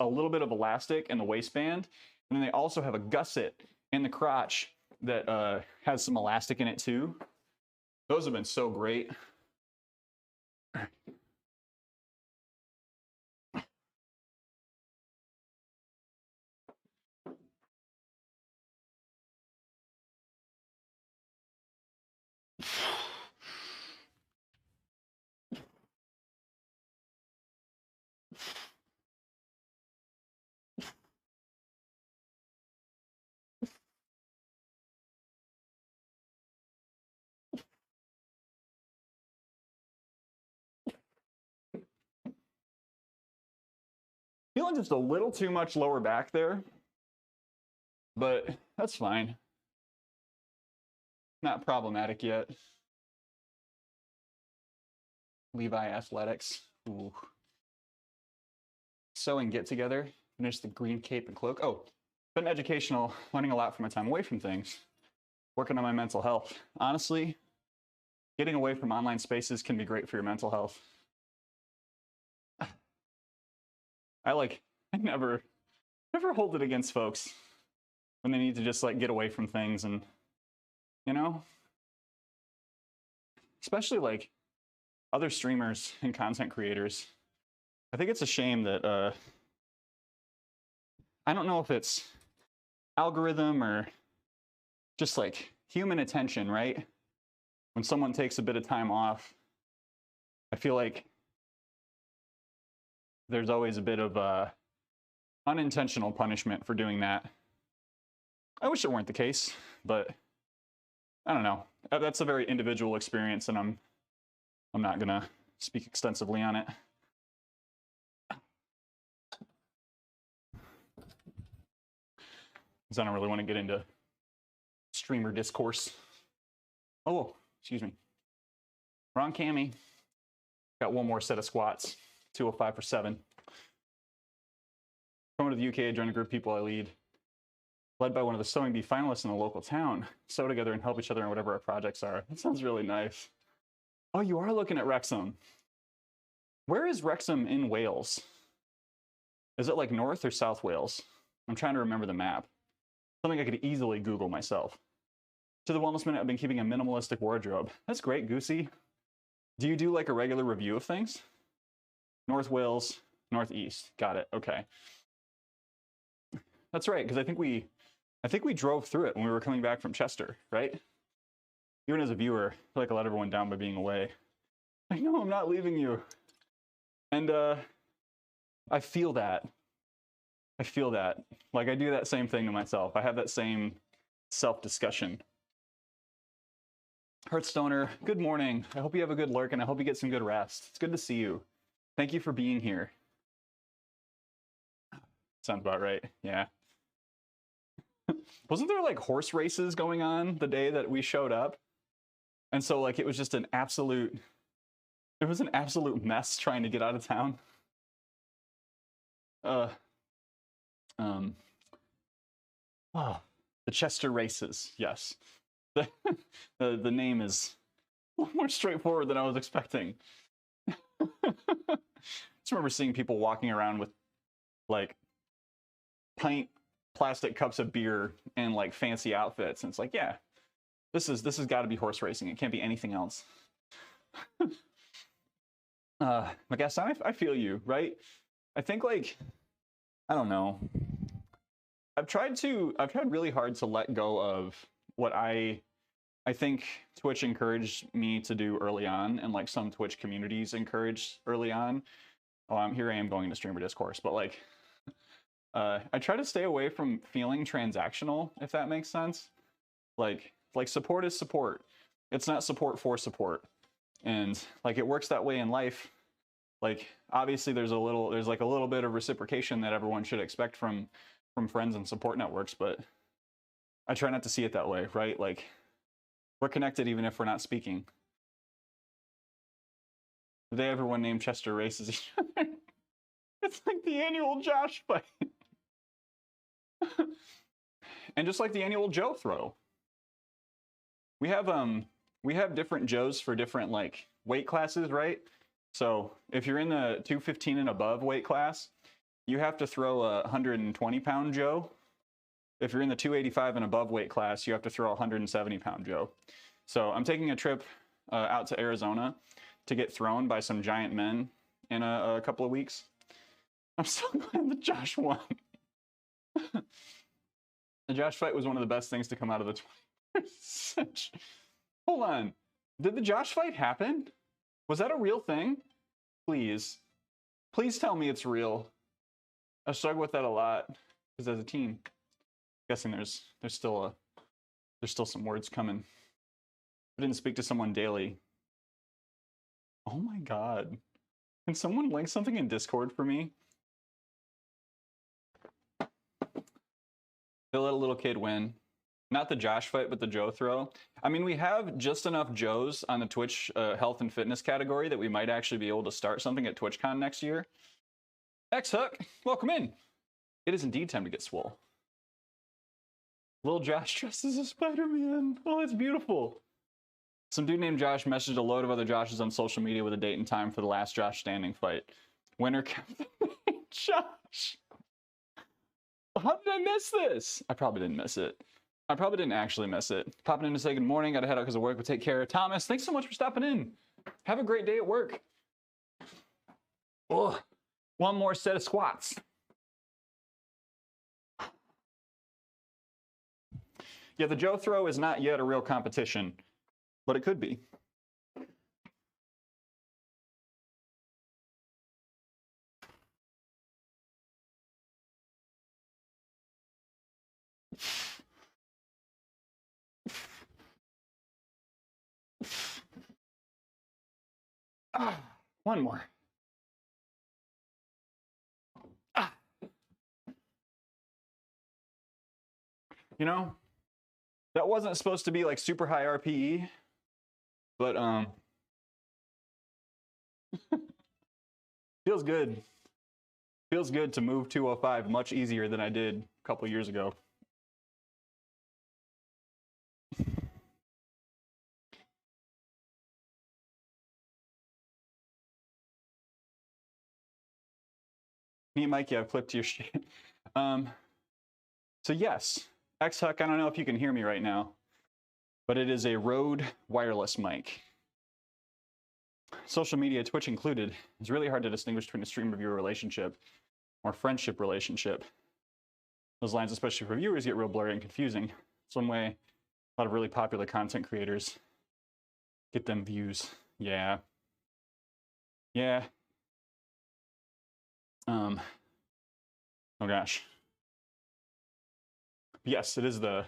a little bit of elastic in the waistband, and then they also have a gusset in the crotch that has some elastic in it too. Those have been so great. Feeling just a little too much lower back there, but that's fine. Not problematic yet. Levi Athletics. Ooh. Sewing get together. Finish the green cape and cloak. Oh, been educational, learning a lot from my time away from things, working on my mental health. Honestly, getting away from online spaces can be great for your mental health. I never hold it against folks when they need to just like get away from things, and you know, especially like other streamers and content creators. I think it's a shame that I don't know if it's algorithm or just like human attention, right? When someone takes a bit of time off, I feel like there's always a bit of unintentional punishment for doing that. I wish it weren't the case, but I don't know. That's a very individual experience, and I'm not gonna speak extensively on it. Because I don't really want to get into streamer discourse. Oh, excuse me. Wrong cami. Got one more set of squats. 205 for 7. Coming to the UK, I joined a group of people I lead, led by one of the Sewing Bee finalists in the local town. Sew together and help each other in whatever our projects are. That sounds really nice. Oh, you are looking at Wrexham. Where is Wrexham in Wales? Is it like North or South Wales? I'm trying to remember the map. Something I could easily Google myself. To the Wellness Minute, I've been keeping a minimalistic wardrobe. That's great, Goosey. Do you do like a regular review of things? North Wales, Northeast. Got it. Okay. That's right, because I think we drove through it when we were coming back from Chester, right? Even as a viewer, I feel like I let everyone down by being away. I know I'm not leaving you. And I feel that. I feel that. Like I do that same thing to myself. I have that same self-discussion. Hearthstoner, good morning. I hope you have a good lurk and I hope you get some good rest. It's good to see you. Thank you for being here. Sounds about right. Yeah. Wasn't there like horse races going on the day that we showed up? And so like it was just an absolute mess trying to get out of town. The Chester races, yes. The name is a little more straightforward than I was expecting. Just remember seeing people walking around with like pint plastic cups of beer and like fancy outfits, and it's like, yeah, this has got to be horse racing. It can't be anything else. Magassan, I feel you, right? I think like, I don't know. I've tried really hard to let go of what I think Twitch encouraged me to do early on, and like some Twitch communities encouraged early on. Oh, here I am going into streamer discourse, but like, I try to stay away from feeling transactional, if that makes sense. Like support is support. It's not support for support. And like it works that way in life. Like obviously there's like a little bit of reciprocation that everyone should expect from friends and support networks, but I try not to see it that way, right? Like we're connected even if we're not speaking. They everyone named Chester races each other. It's like the annual Josh fight. And just like the annual Joe throw. We have different Joes for different like weight classes, right? So if you're in the 215 and above weight class, you have to throw a 120-pound Joe. If you're in the 285 and above weight class, you have to throw a 170-pound Joe. So I'm taking a trip out to Arizona to get thrown by some giant men in a couple of weeks. I'm so glad that Josh won. The Josh fight was one of the best things to come out of the 21st century. Hold on. Did the Josh fight happen? Was that a real thing? Please. Please tell me it's real. I struggle with that a lot because as a teen, I'm guessing there's still some words coming. I didn't speak to someone daily. Oh my God. Can someone link something in Discord for me? They let a little kid win. Not the Josh fight, but the Joe throw. I mean, we have just enough Joes on the Twitch health and fitness category that we might actually be able to start something at TwitchCon next year. X-Hook, welcome in. It is indeed time to get swole. Little Josh dressed as a Spider-Man. Oh, that's beautiful. Some dude named Josh messaged a load of other Joshes on social media with a date and time for the last Josh standing fight. Winner kept the name Josh. How did I miss this? I probably didn't miss it. I probably didn't actually miss it. Popping in to say good morning. Got to head out because of work, but take care. Thomas, thanks so much for stopping in. Have a great day at work. Ugh. One more set of squats. Yeah, the Joe throw is not yet a real competition, but it could be. One more. You know, that wasn't supposed to be like super high RPE, but feels good. Feels good to move 205 much easier than I did a couple years ago. Me and Mikey, I've clipped your shit. So yes, X-Huck, I don't know if you can hear me right now, but it is a Rode wireless mic. Social media, Twitch included, it's really hard to distinguish between a streamer-viewer relationship or friendship relationship. Those lines, especially for viewers, get real blurry and confusing. It's one way a lot of really popular content creators get them views. Yeah. Yeah. Oh gosh. Yes, it is the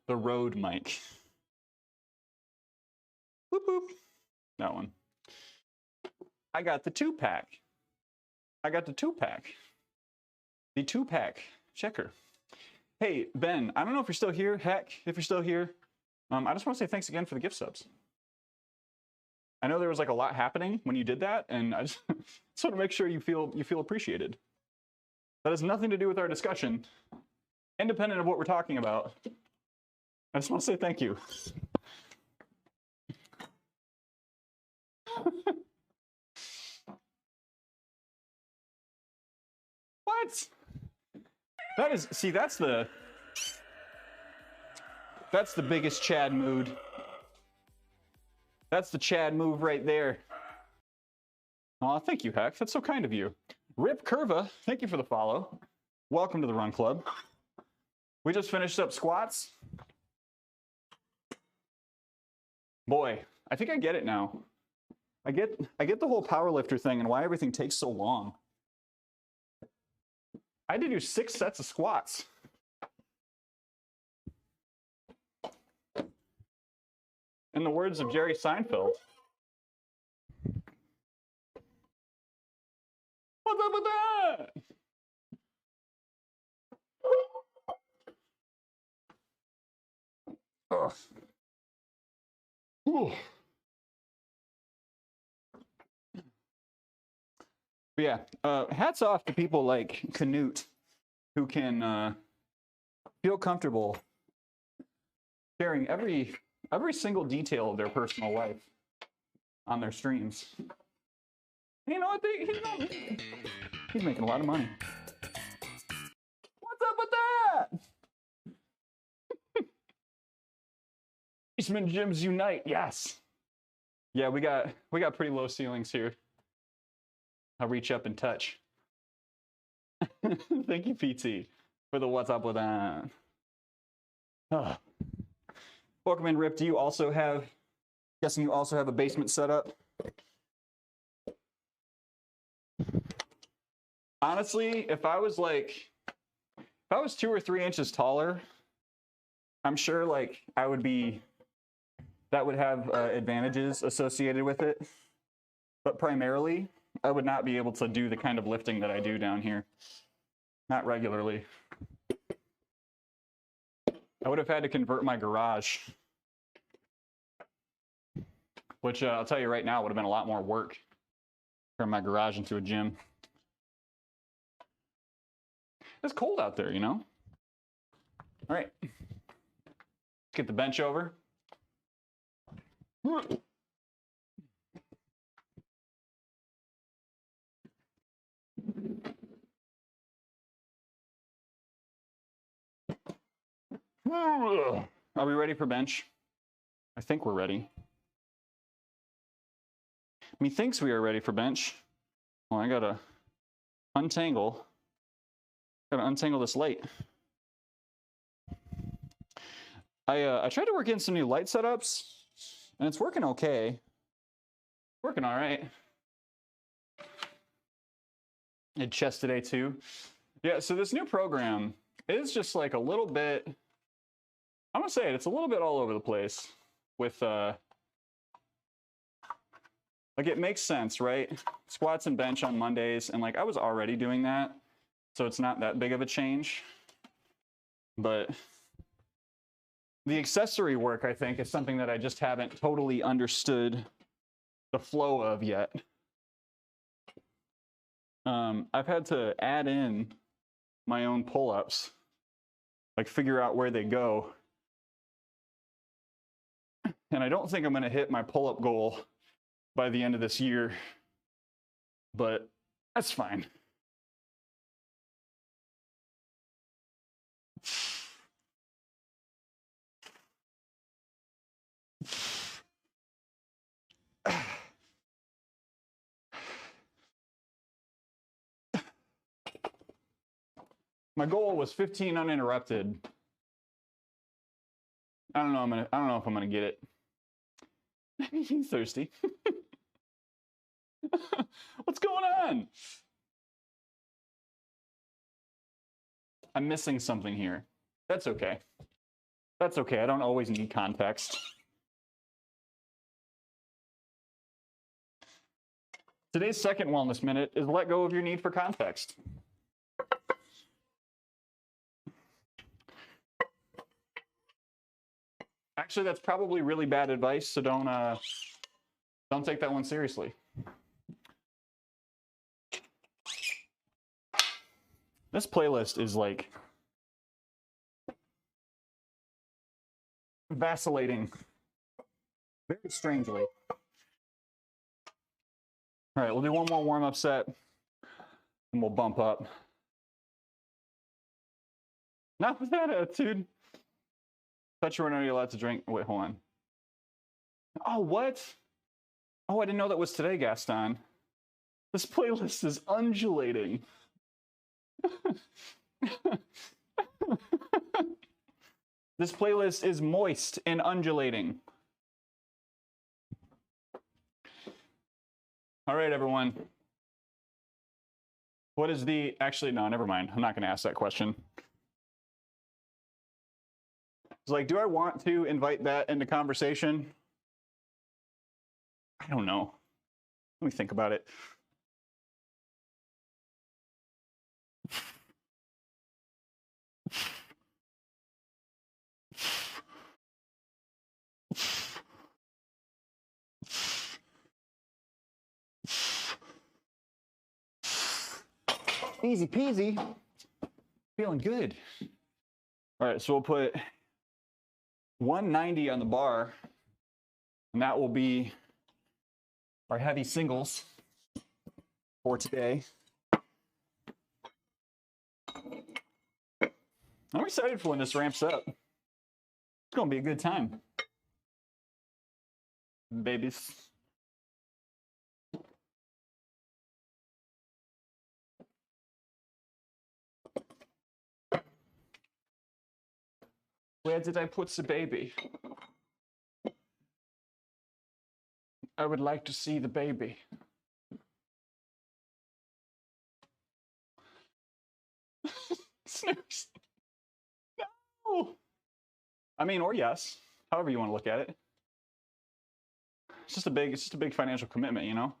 Rode mic. Whoop whoop. That one. I got the 2-pack. I got the 2-pack. The 2-pack checker. Hey, Ben, I don't know if you're still here. Heck, if you're still here, I just want to say thanks again for the gift subs. I know there was like a lot happening when you did that, and I just want to make sure you feel appreciated. That has nothing to do with our discussion. Independent of what we're talking about, I just want to say thank you. What? That is, see, that's the biggest Chad mood. That's the Chad move right there. Aw, thank you, Heck. That's so kind of you. Rip Curva, thank you for the follow. Welcome to the Run Club. We just finished up squats. Boy, I think I get it now. I get the whole powerlifter thing and why everything takes so long. I had to do 6 sets of squats. In the words of Jerry Seinfeld. What's up with that? Ugh. Ooh. But yeah, hats off to people like Canute who can feel comfortable sharing every single detail of their personal life on their streams. You know what? He's making a lot of money. What's up with that? Eastman Gyms Unite, yes. Yeah, we got pretty low ceilings here. I'll reach up and touch. Thank you, PT, for the what's up with that. Oh. Welcome in, Rip. Do you also have, guessing you also have a basement setup? Honestly, if I was 2 or 3 inches taller, I'm sure like that would have advantages associated with it. But primarily, I would not be able to do the kind of lifting that I do down here. Not regularly. I would have had to convert my garage, which I'll tell you right now would have been a lot more work. Turn my garage into a gym. It's cold out there, you know? All right. Get the bench over. Are we ready for bench? I think we're ready. Methinks we are ready for bench. Well, I gotta untangle. Gotta untangle this light. I tried to work in some new light setups, and it's working okay. Working all right. I had chest today too. Yeah, so this new program is just like a little bit, I'm gonna say it, it's a little bit all over the place with like it makes sense, right? Squats and bench on Mondays, and like I was already doing that, so it's not that big of a change. But the accessory work, I think, is something that I just haven't totally understood the flow of yet. I've had to add in my own pull-ups, like figure out where they go. And I don't think I'm going to hit my pull-up goal by the end of this year, but that's fine. My goal was 15 uninterrupted. I don't know if I'm gonna get it. He's thirsty. What's going on? I'm missing something here. That's okay. That's okay. I don't always need context. Today's second wellness minute is let go of your need for context. Actually, that's probably really bad advice, so don't take that one seriously. This playlist is like vacillating very strangely. All right, we'll do one more warm-up set and we'll bump up. Not with that attitude. Thought you weren't already allowed to drink. Wait, hold on. Oh, what? Oh, I didn't know that was today, Gaston. This playlist is undulating. This playlist is moist and undulating. All right, everyone. What is the... Actually, no, never mind. I'm not going to ask that question. It's like, do I want to invite that into conversation? I don't know. Let me think about it. Easy peasy. Feeling good. All right, so we'll put 190 on the bar, and that will be our heavy singles for today. I'm excited for when this ramps up. It's gonna be a good time. Babies. Where did I put the baby? I would like to see the baby. Snooze. No. I mean, or yes, however you want to look at it. It's just a big financial commitment, you know?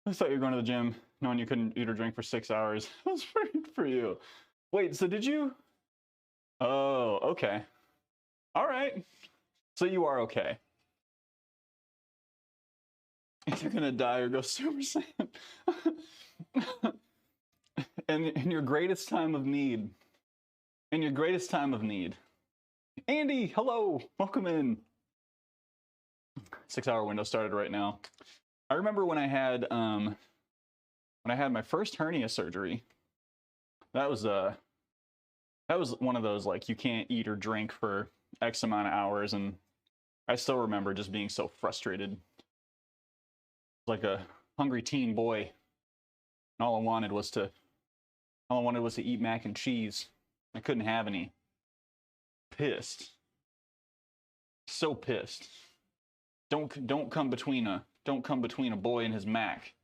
I thought you were going to the gym knowing you couldn't eat or drink for 6 hours. I was worried for you. Wait, so did you? Oh, okay. All right. So you are okay. If you're gonna die or go Super Saiyan. in your greatest time of need. In your greatest time of need. Andy, hello, welcome in. 6 hour window started right now. I remember when I had my first hernia surgery. That was one of those, like, you can't eat or drink for X amount of hours, and I still remember just being so frustrated. Like a hungry teen boy. And all I wanted was to eat mac and cheese. I couldn't have any. Pissed. So pissed. Don't come between a boy and his mac.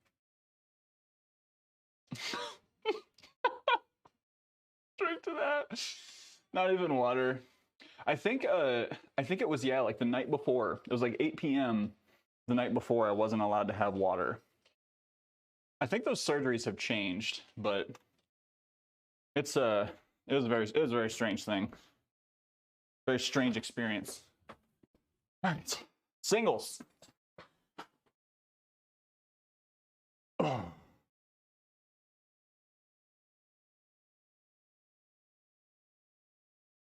Drink to that. Not even water. I think it was, yeah, like the night before. It was like 8 p.m. the night before. I wasn't allowed to have water. I think those surgeries have changed, but it was a very strange thing. Very strange experience. All right, singles. Oh.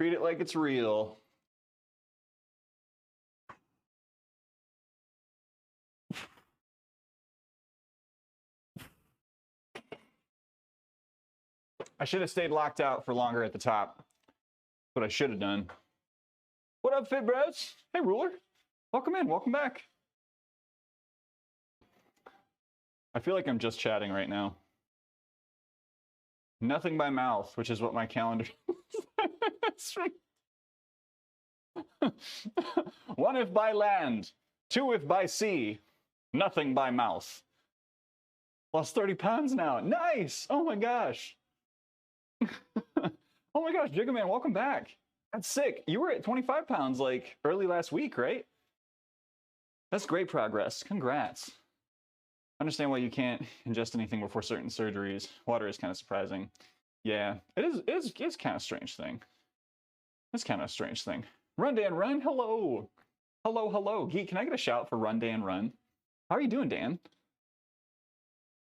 Treat it like it's real. I should have stayed locked out for longer at the top. What I should have done. What up, Fit Bros? Hey, Ruler. Welcome in. Welcome back. I feel like I'm just chatting right now. Nothing by mouth, which is what my calendar One if by land, two if by sea, nothing by mouth. Lost 30 pounds now. Nice! Oh my gosh. Oh my gosh, Jigga Man, welcome back. That's sick. You were at 25 pounds like early last week, right? That's great progress. Congrats. I understand why you can't ingest anything before certain surgeries. Water is kind of surprising. Yeah, it's kind of a strange thing. It's kind of a strange thing. Run, Dan, run. Hello. Hello, hello. Geek, can I get a shout for Run, Dan, run? How are you doing, Dan?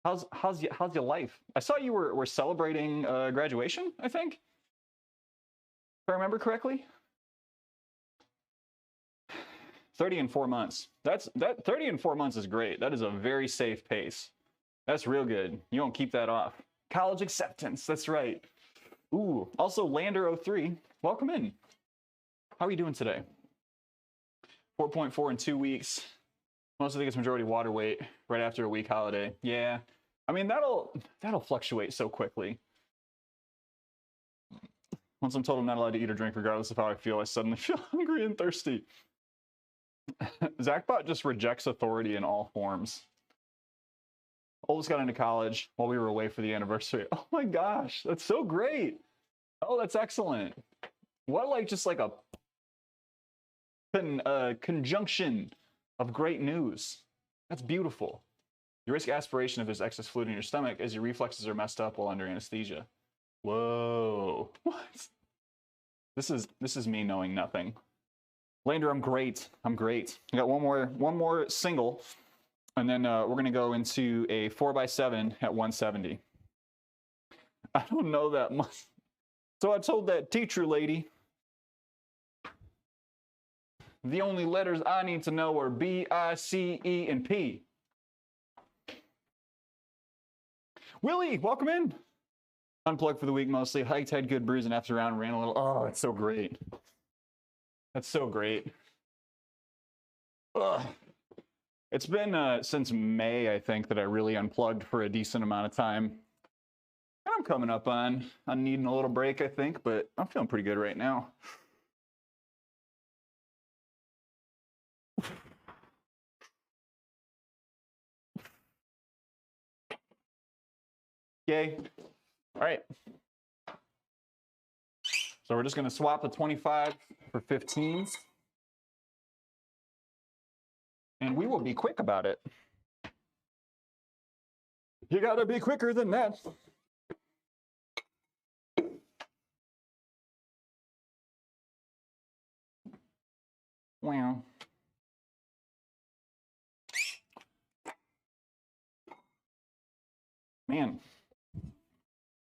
How's your life? I saw you were celebrating graduation, I think. If I remember correctly. 30 in 4 months. That 30 in 4 months is great. That is a very safe pace. That's real good. You don't keep that off. College acceptance. That's right. Ooh. Also, Lander03. Welcome in. How are you doing today? 4.4 in 2 weeks. Most of it gets majority water weight right after a week holiday. Yeah. I mean, that'll fluctuate so quickly. Once I'm told I'm not allowed to eat or drink regardless of how I feel, I suddenly feel hungry and thirsty. Zachbot just rejects authority in all forms. Oldest got into college while we were away for the anniversary. Oh my gosh, that's so great. Oh, that's excellent. What, like, just like a conjunction of great news. That's beautiful. You risk aspiration if there's excess fluid in your stomach as your reflexes are messed up while under anesthesia. Whoa. What? This is me knowing nothing. Lander, I'm great. I'm great. I got one more single, and then we're gonna go into a 4x7 at 170. I don't know that much. So I told that teacher lady, the only letters I need to know are B, I, C, E, and P. Willie, welcome in. Unplugged for the week mostly. Hiked, had good brews, and after round ran a little. Oh, it's so great. That's so great. Ugh. It's been since May, I think, that I really unplugged for a decent amount of time. And I'm coming up on needing a little break, I think, but I'm feeling pretty good right now. Yay. All right. So we're just going to swap the 25 for 15s. And we will be quick about it. You got to be quicker than that. Wow. Man.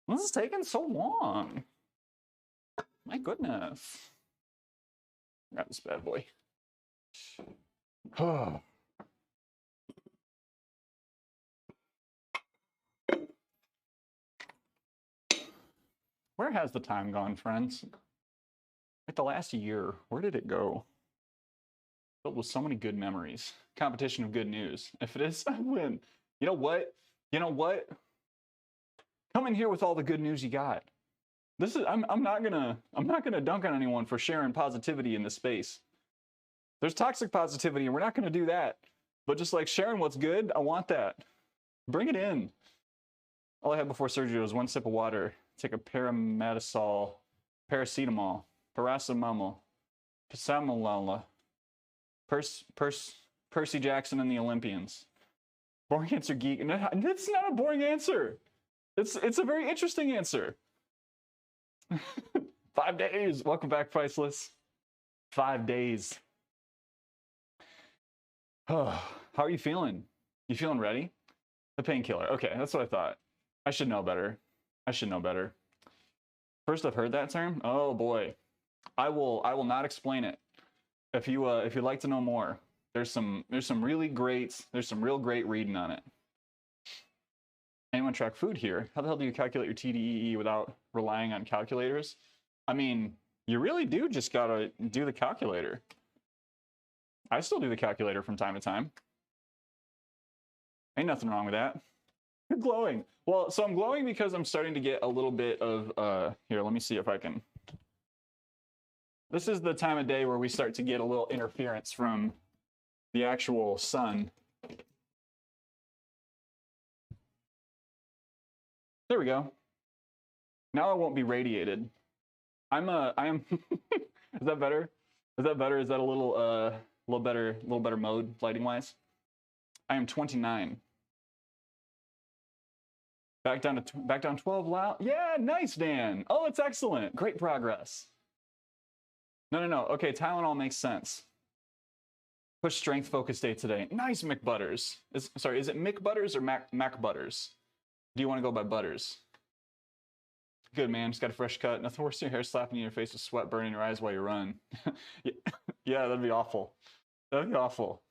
This is taking so long. My goodness. Grab this bad boy. Where has the time gone, friends? Like the last year, where did it go? Filled with so many good memories. Competition of good news. If it is, I win. You know what? You know what? Come in here with all the good news you got. This is I'm not gonna dunk on anyone for sharing positivity in this space. There's toxic positivity, and we're not gonna do that. But just like sharing what's good, I want that. Bring it in. All I had before surgery was 1 sip of water. Take a paracetamol, paracetamol, Pasamolala, Percy Jackson and the Olympians. Boring answer, geek. No, it's not a boring answer. It's a very interesting answer. 5 days. Welcome back, Priceless. 5 days. Oh, how are you feeling? You feeling ready? The painkiller. Okay, that's what I thought. I should know better. I should know better. First I've heard that term. Oh boy. I will not explain it. If you'd like to know more, there's some real great reading on it. Anyone track food here? How the hell do you calculate your TDEE without relying on calculators? I mean, you really do just gotta do the calculator. I still do the calculator from time to time. Ain't nothing wrong with that. You're glowing. Well, so I'm glowing because I'm starting to get a little bit of, here, let me see if I can. This is the time of day where we start to get a little interference from the actual sun. There we go. Now I won't be radiated. I am, is that better? Is that better? Is that a little better mode lighting wise? I am 29. Back down 12 loud. Yeah, nice, Dan. Oh, it's excellent. Great progress. No. Okay, Tylenol makes sense. Push strength focus day today. Nice, McButters. Sorry, is it McButters or Mac Butters? Do you want to go by Butters? Good, man. Just got a fresh cut. Nothing worse than your hair slapping you in your face with sweat burning your eyes while you run. Yeah, that'd be awful. That'd be awful.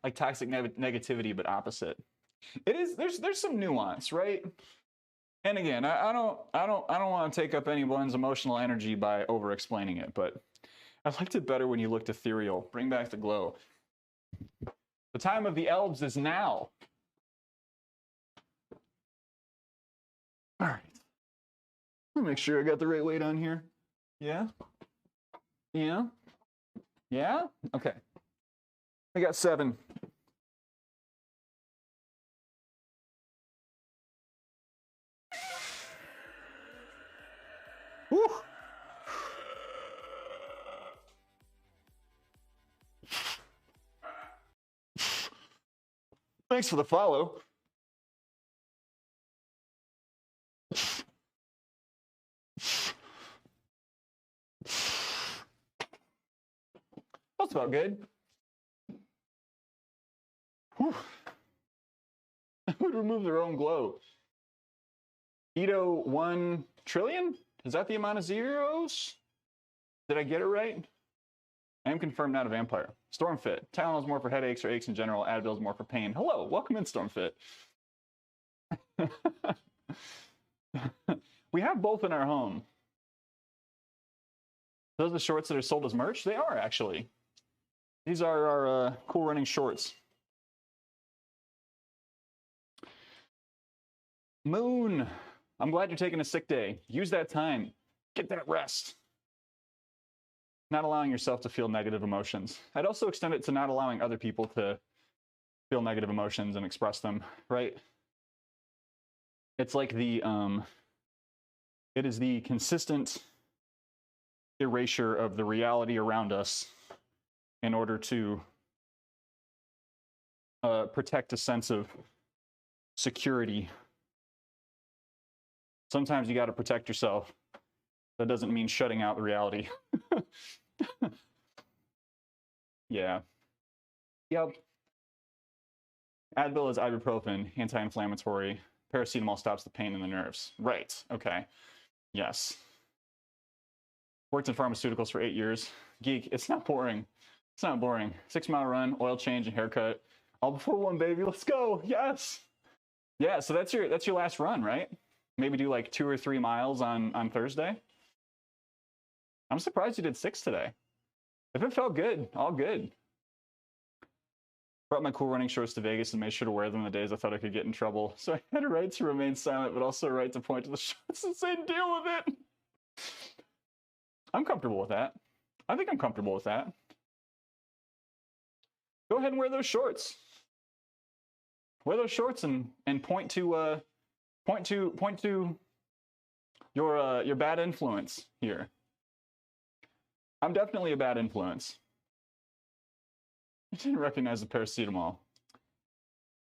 Like toxic negativity, but opposite. It is. There's some nuance, right? And again, I don't want to take up anyone's emotional energy by over-explaining it, but I liked it better when you looked ethereal. Bring back the glow. The time of the elves is now. All right. Let me make sure I got the right weight on here. Yeah? Yeah? Yeah? Okay. I got 7. Woo! Thanks for the follow. That's about good. Whew. Would remove their own glow. Ito 1 trillion? Is that the amount of zeros? Did I get it right? I am confirmed not a vampire. Stormfit. Tylenol's more for headaches or aches in general. Advil's more for pain. Hello, welcome in, Stormfit. We have both in our home. Those are the shorts that are sold as merch? They are, actually. These are our cool running shorts. Moon. I'm glad you're taking a sick day. Use that time. Get that rest. Not allowing yourself to feel negative emotions. I'd also extend it to not allowing other people to feel negative emotions and express them, right? It's like the, it is the consistent erasure of the reality around us in order to protect a sense of security. Sometimes you got to protect yourself. That doesn't mean shutting out the reality. Yeah. Yep. Advil is ibuprofen, anti-inflammatory. Paracetamol stops the pain in the nerves. Right. Okay. Yes. Worked in pharmaceuticals for 8 years. Geek. It's not boring. It's not boring. 6-mile run, oil change, and haircut. All before one, baby. Let's go. Yes. Yeah. So that's your last run, right? Maybe do like 2 or 3 miles on Thursday. I'm surprised you did 6 today. If it felt good, all good. Brought my cool running shorts to Vegas and made sure to wear them the days I thought I could get in trouble. So I had a right to remain silent, but also a right to point to the shorts and say, deal with it. I'm comfortable with that. I think I'm comfortable with that. Go ahead and wear those shorts. Wear those shorts and point to your bad influence here. I'm definitely a bad influence. I didn't recognize the paracetamol.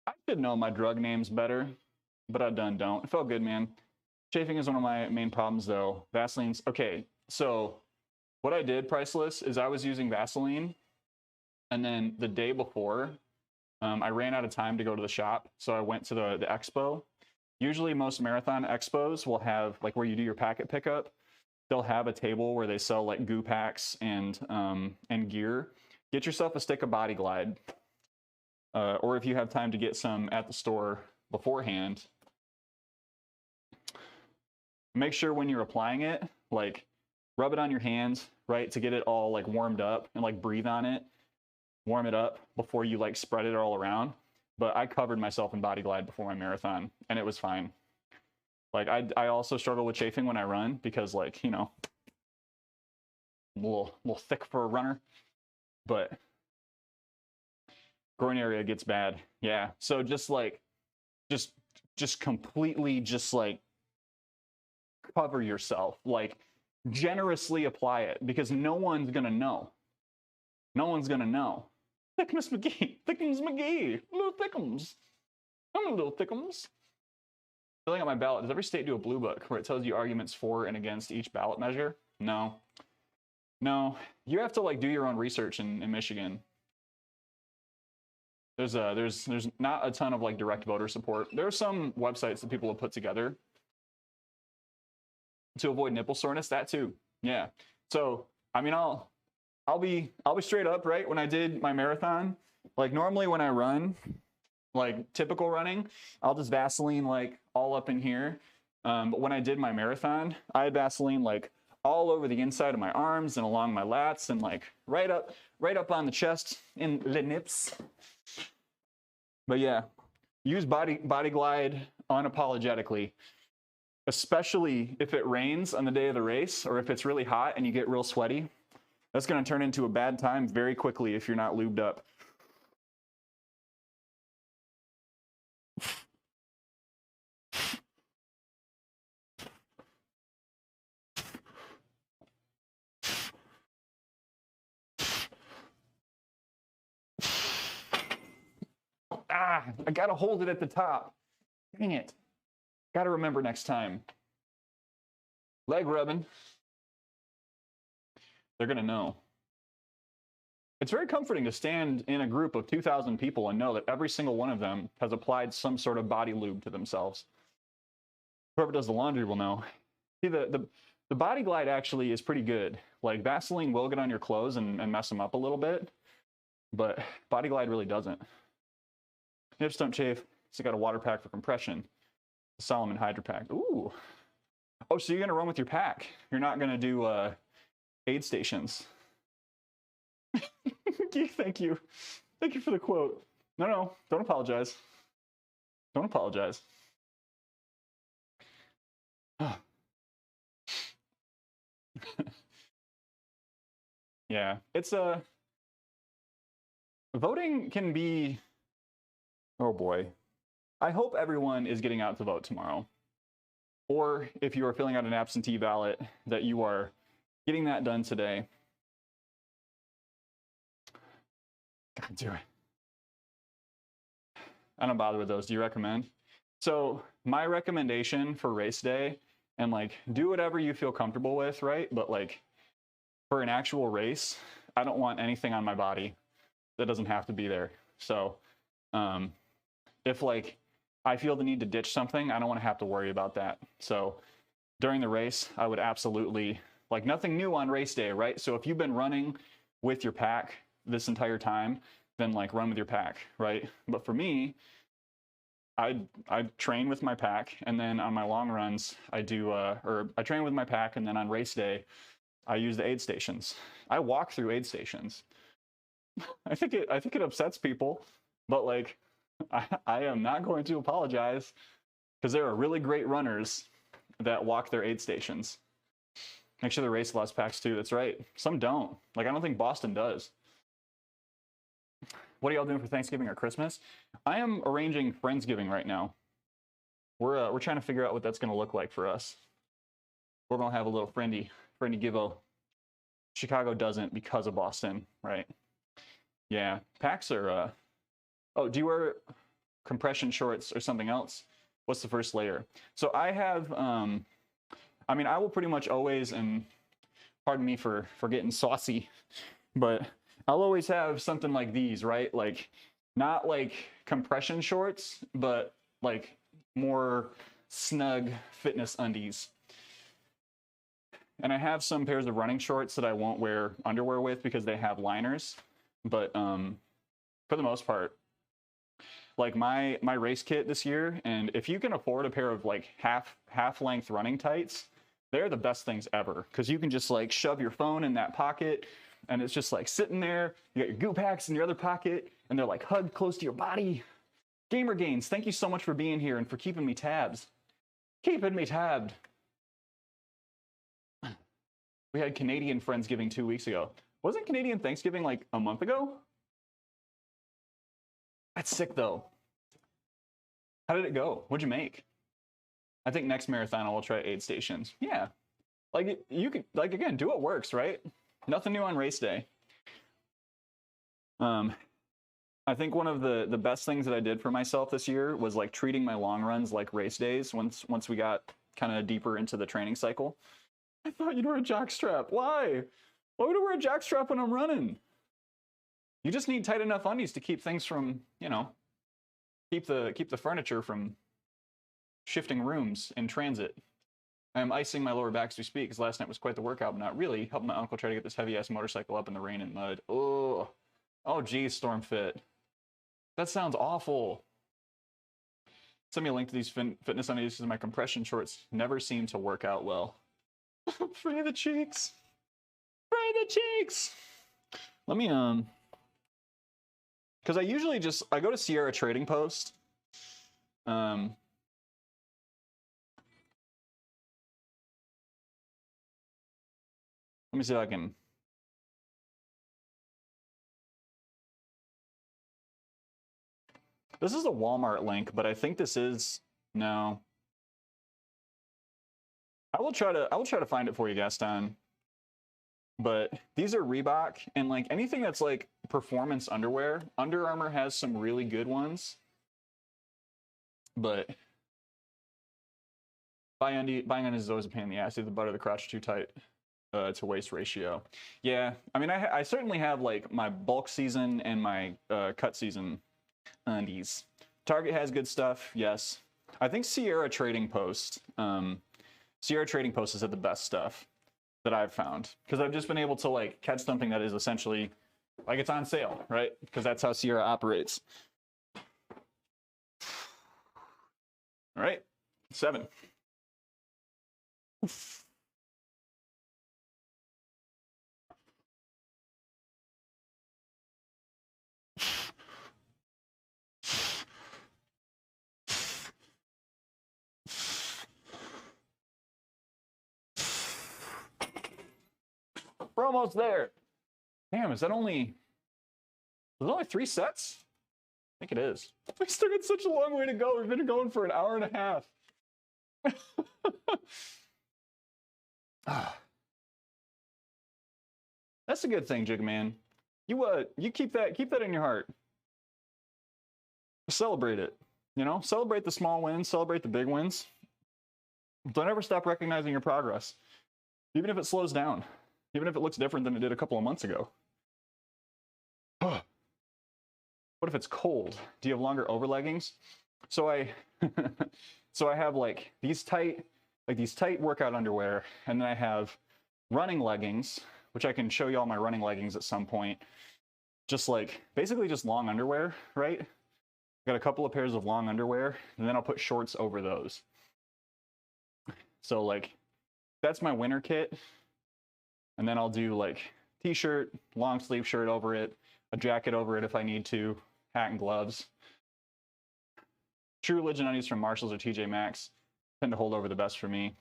I should know my drug names better, but I don't. It felt good, man. Chafing is one of my main problems, though. Vaseline's okay. So what I did, Priceless, is I was using Vaseline, and then the day before, I ran out of time to go to the shop, so I went to the expo. Usually, most marathon expos will have, like, where you do your packet pickup, they'll have a table where they sell like goo packs and gear. Get yourself a stick of Body Glide, or if you have time to get some at the store beforehand, make sure when you're applying it, like, rub it on your hands, right, to get it all like warmed up, and like breathe on it, warm it up before you like spread it all around. But I covered myself in Body Glide before my marathon, and it was fine. Like, I also struggle with chafing when I run because, like, you know, I'm a little thick for a runner, but groin area gets bad. Yeah. So just like, just completely just like cover yourself, like generously apply it, because no one's going to know. No one's going to know. Thickums McGee, little Thickums. I'm a little Thickums. Filling out my ballot. Does every state do a blue book where it tells you arguments for and against each ballot measure? No. No. You have to like do your own research in Michigan. There's not a ton of like direct voter support. There are some websites that people have put together to avoid nipple soreness. That too. Yeah. So I mean, I'll be straight up, right? When I did my marathon, like normally when I run, like typical running, I'll just Vaseline like all up in here. But when I did my marathon, I had Vaseline like all over the inside of my arms and along my lats and like right up on the chest in the nips. But yeah, use Body Glide unapologetically, especially if it rains on the day of the race or if it's really hot and you get real sweaty. That's going to turn into a bad time very quickly if you're not lubed up. I gotta hold it at the top. Dang it. Gotta remember next time. Leg rubbing. They're gonna know. It's very comforting to stand in a group of 2,000 people and know that every single one of them has applied some sort of body lube to themselves. Whoever does the laundry will know. See, the Body Glide actually is pretty good. Like, Vaseline will get on your clothes and mess them up a little bit, but Body Glide really doesn't. Nips don't chafe. It's got a water pack for compression. Solomon Hydro Pack. Ooh. Oh, so you're going to run with your pack. You're not going to do aid stations. Thank you. Thank you for the quote. No, don't apologize. Don't apologize. Yeah, it's voting can be, oh boy. I hope everyone is getting out to vote tomorrow. Or if you are filling out an absentee ballot, that you are getting that done today. God, do it. I don't bother with those. Do you recommend? So my recommendation for race day, and like do whatever you feel comfortable with, right? But like for an actual race, I don't want anything on my body that doesn't have to be there. So if like I feel the need to ditch something, I don't want to have to worry about that. So during the race, I would absolutely, like, nothing new on race day, right? So if you've been running with your pack this entire time, then like run with your pack, right? But for me, I train with my pack, and then on my long runs, I do or I train with my pack, and then on race day, I use the aid stations. I walk through aid stations. I think it upsets people, but like I am not going to apologize, because there are really great runners that walk their aid stations. Make sure the race lost packs too. That's right. Some don't. Like, I don't think Boston does. What are y'all doing for Thanksgiving or Christmas? I am arranging Friendsgiving right now. We're trying to figure out what that's going to look like for us. We're going to have a little friendly give-o. Chicago doesn't because of Boston, right? Yeah, packs are... Oh, do you wear compression shorts or something else? What's the first layer? So I have... I mean, I will pretty much always, and pardon me for getting saucy, but I'll always have something like these, right? Like, not like compression shorts, but like more snug fitness undies. And I have some pairs of running shorts that I won't wear underwear with because they have liners. But for the most part, like my race kit this year, and if you can afford a pair of like half length running tights, they're the best things ever, because you can just like shove your phone in that pocket, and it's just like sitting there. You got your goo packs in your other pocket, and they're like hugged close to your body. Gamer Gains, thank you so much for being here and for keeping me tabs. Keeping me tabbed. We had Canadian Friendsgiving 2 weeks ago. Wasn't Canadian Thanksgiving like a month ago? That's sick though. How did it go? What'd you make? I think next marathon I will try aid stations. Yeah. Like, you could, like, again, do what works, right? Nothing new on race day. I think one of the best things that I did for myself this year was like treating my long runs like race days once we got kind of deeper into the training cycle. I thought you'd wear a jock strap. Why? Why would I wear a jock strap when I'm running? You just need tight enough undies to keep things from, you know, keep the furniture from shifting rooms in transit. I'm icing my lower back as we speak, because last night was quite the workout, but not really. Helped my uncle try to get this heavy-ass motorcycle up in the rain and mud. Oh geez, Stormfit. That sounds awful. Send me a link to these fitness undies, because my compression shorts never seem to work out well. Free the cheeks. Free the cheeks. Let me, because I usually I go to Sierra Trading Post. Let me see if I can. This is a Walmart link, but I think this is, no. I will try to find it for you, Gaston. But these are Reebok, and like anything that's like performance underwear, Under Armour has some really good ones. But buying undies is always a pain in the ass. Either the butt or the crotch too tight to waist ratio. Yeah, I mean, I certainly have like my bulk season and my cut season undies. Target has good stuff, yes. I think Sierra Trading Post has had the best stuff that I've found, because I've just been able to like catch something that is essentially like it's on sale, right? Because that's how Sierra operates. All right, 7. We're almost there. Damn, is that only... There's only 3 sets? I think it is. We still got such a long way to go. We've been going for an hour and a half. That's a good thing, Jigman. You keep that in your heart. Celebrate it. You know, celebrate the small wins, celebrate the big wins. Don't ever stop recognizing your progress, even if it slows down, even if it looks different than it did a couple of months ago. what if it's cold? Do you have longer over leggings? So I so I have like these tight workout underwear, and then I have running leggings, which I can show you all my running leggings at some point. Just like basically just long underwear, right? Got a couple of pairs of long underwear, and then I'll put shorts over those. So like that's my winter kit. And then I'll do like t-shirt, long sleeve shirt over it, a jacket over it if I need to, hat and gloves. True Religion undies from Marshalls or TJ Maxx tend to hold over the best for me.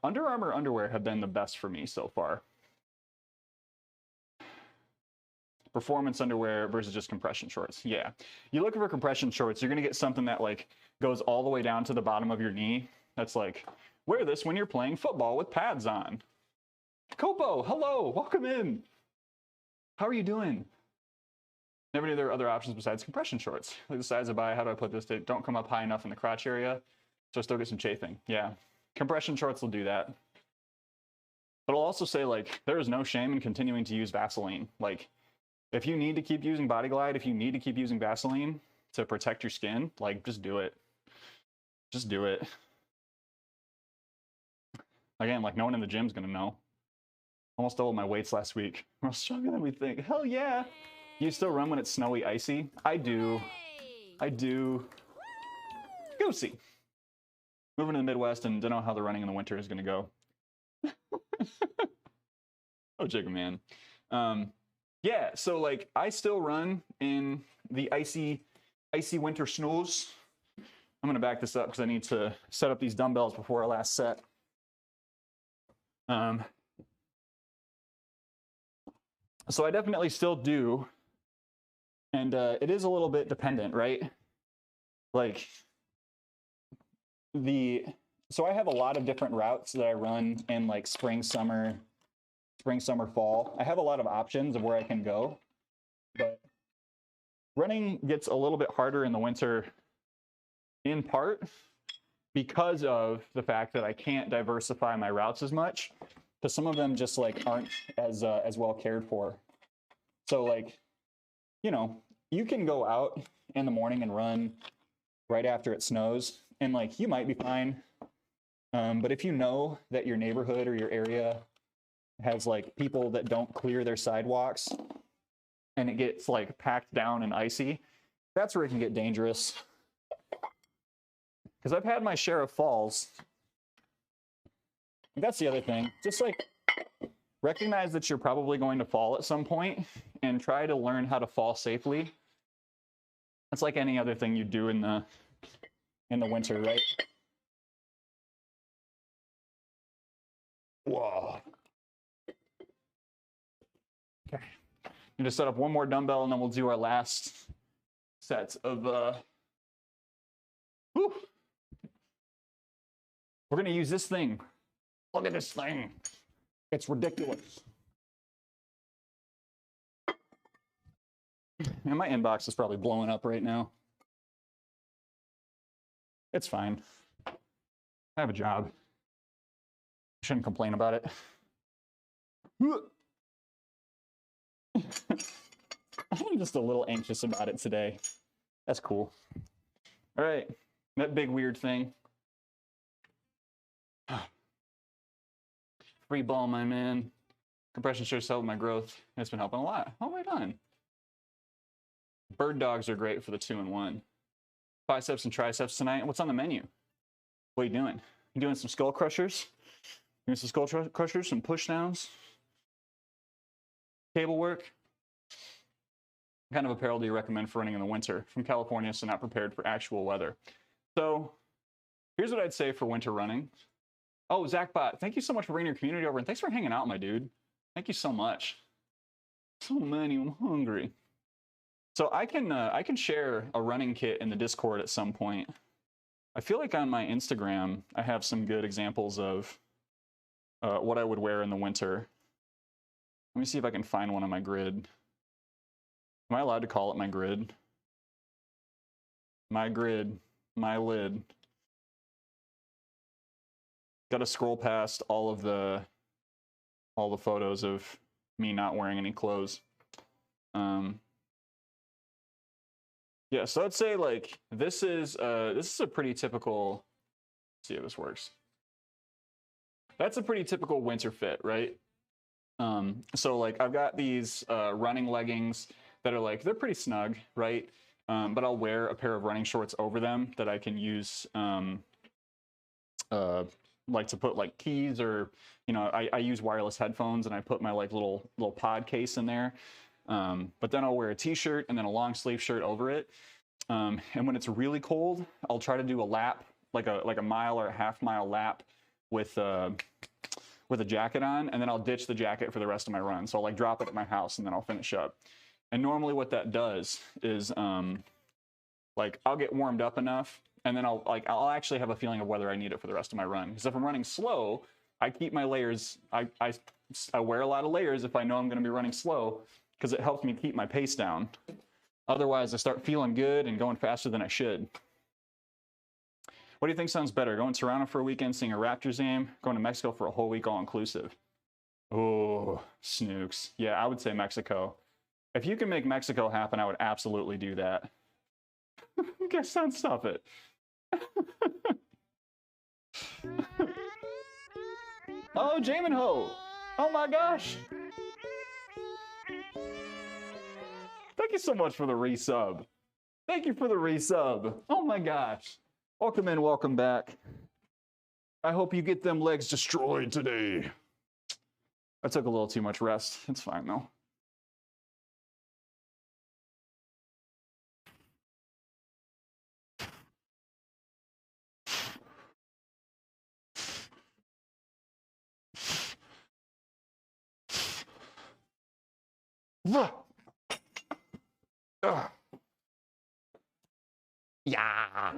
Under Armour underwear have been the best for me so far. Performance underwear versus just compression shorts. Yeah. You look for compression shorts, you're going to get something that like goes all the way down to the bottom of your knee. That's like, wear this when you're playing football with pads on. Copo, hello, welcome in. How are you doing? Never knew there were other options besides compression shorts. Like the size I buy, how do I put this? They don't come up high enough in the crotch area, so I still get some chafing. Yeah, compression shorts will do that. But I'll also say, like, there is no shame in continuing to use Vaseline. Like, if you need to keep using Body Glide, if you need to keep using Vaseline to protect your skin, like, just do it. Just do it. Again, like, no one in the gym's gonna know. Almost doubled my weights last week. We're stronger than we think. Hell yeah. You still run when it's snowy, icy? I do. I do. Go see. Moving to the Midwest and don't know how the running in the winter is going to go. Oh, Jacob, man. Yeah, so like I still run in the icy winter snows. I'm going to back this up because I need to set up these dumbbells before our last set. So I definitely still do. And it is a little bit dependent, right? Like so I have a lot of different routes that I run in like spring, summer, fall. I have a lot of options of where I can go, but running gets a little bit harder in the winter in part because of the fact that I can't diversify my routes as much, because some of them just like aren't as well cared for. So like, you know, you can go out in the morning and run right after it snows, and like you might be fine. But if you know that your neighborhood or your area has like people that don't clear their sidewalks and it gets like packed down and icy, that's where it can get dangerous. Because I've had my share of falls. And that's the other thing. Just like recognize that you're probably going to fall at some point and try to learn how to fall safely. It's like any other thing you do in the winter, right? Whoa. Okay. I'm gonna set up one more dumbbell and then we'll do our last set of whew. We're gonna use this thing. Look at this thing. It's ridiculous. And my inbox is probably blowing up right now. It's fine. I have a job. Shouldn't complain about it. I'm just a little anxious about it today. That's cool. All right, that big weird thing. Free ball, my man. Compression shirts help my growth. It's been helping a lot. Oh, right on. Bird dogs are great for the 2-in-1. Biceps and triceps tonight. What's on the menu? What are you doing? You doing some skull crushers? Doing some skull crushers, some push downs? Cable work? What kind of apparel do you recommend for running in the winter? From California, so not prepared for actual weather. So here's what I'd say for winter running. Oh, Zachbot, thank you so much for bringing your community over, and thanks for hanging out, my dude. Thank you so much. So many, I'm hungry. So I can share a running kit in the Discord at some point. I feel like on my Instagram, I have some good examples of what I would wear in the winter. Let me see if I can find one on my grid. Am I allowed to call it my grid? My grid, my lid. Got to scroll past all the photos of me not wearing any clothes. Yeah, so I'd say like this is a pretty typical. Let's see if this works. That's a pretty typical winter fit, right? So like I've got these running leggings that are like they're pretty snug, right? But I'll wear a pair of running shorts over them that I can use like to put like keys or I use wireless headphones and I put my like little pod case in there. But then I'll wear a t-shirt and then a long sleeve shirt over it. And when it's really cold, I'll try to do a lap, like a mile or a half-mile lap with a jacket on, and then I'll ditch the jacket for the rest of my run. So I'll like drop it at my house and then I'll finish up. And normally what that does is like I'll get warmed up enough and then I'll actually have a feeling of whether I need it for the rest of my run. Because if I'm running slow, I keep my layers, I wear a lot of layers if I know I'm going to be running slow because it helps me keep my pace down. Otherwise, I start feeling good and going faster than I should. What do you think sounds better? Going to Toronto for a weekend, seeing a Raptors game, going to Mexico for a whole week all inclusive? Oh, snooks. Yeah, I would say Mexico. If you can make Mexico happen, I would absolutely do that. Guess don't stop it. Oh, Jamin Ho. Oh my gosh. Thank you so much for the resub. Thank you for the resub. Oh my gosh. Welcome in, welcome back. I hope you get them legs destroyed today. I took a little too much rest. It's fine though. Yeah.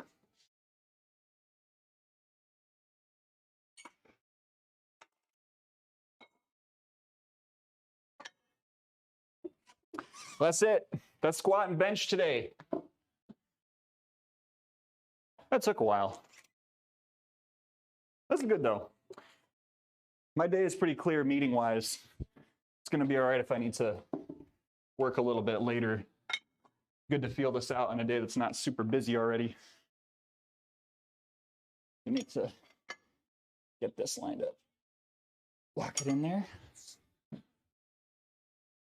That's it. That's squat and bench today. That took a while. That's good though. My day is pretty clear meeting wise. It's going to be all right if I need to work a little bit later. Good to feel this out on a day that's not super busy already. You need to get this lined up. Lock it in there.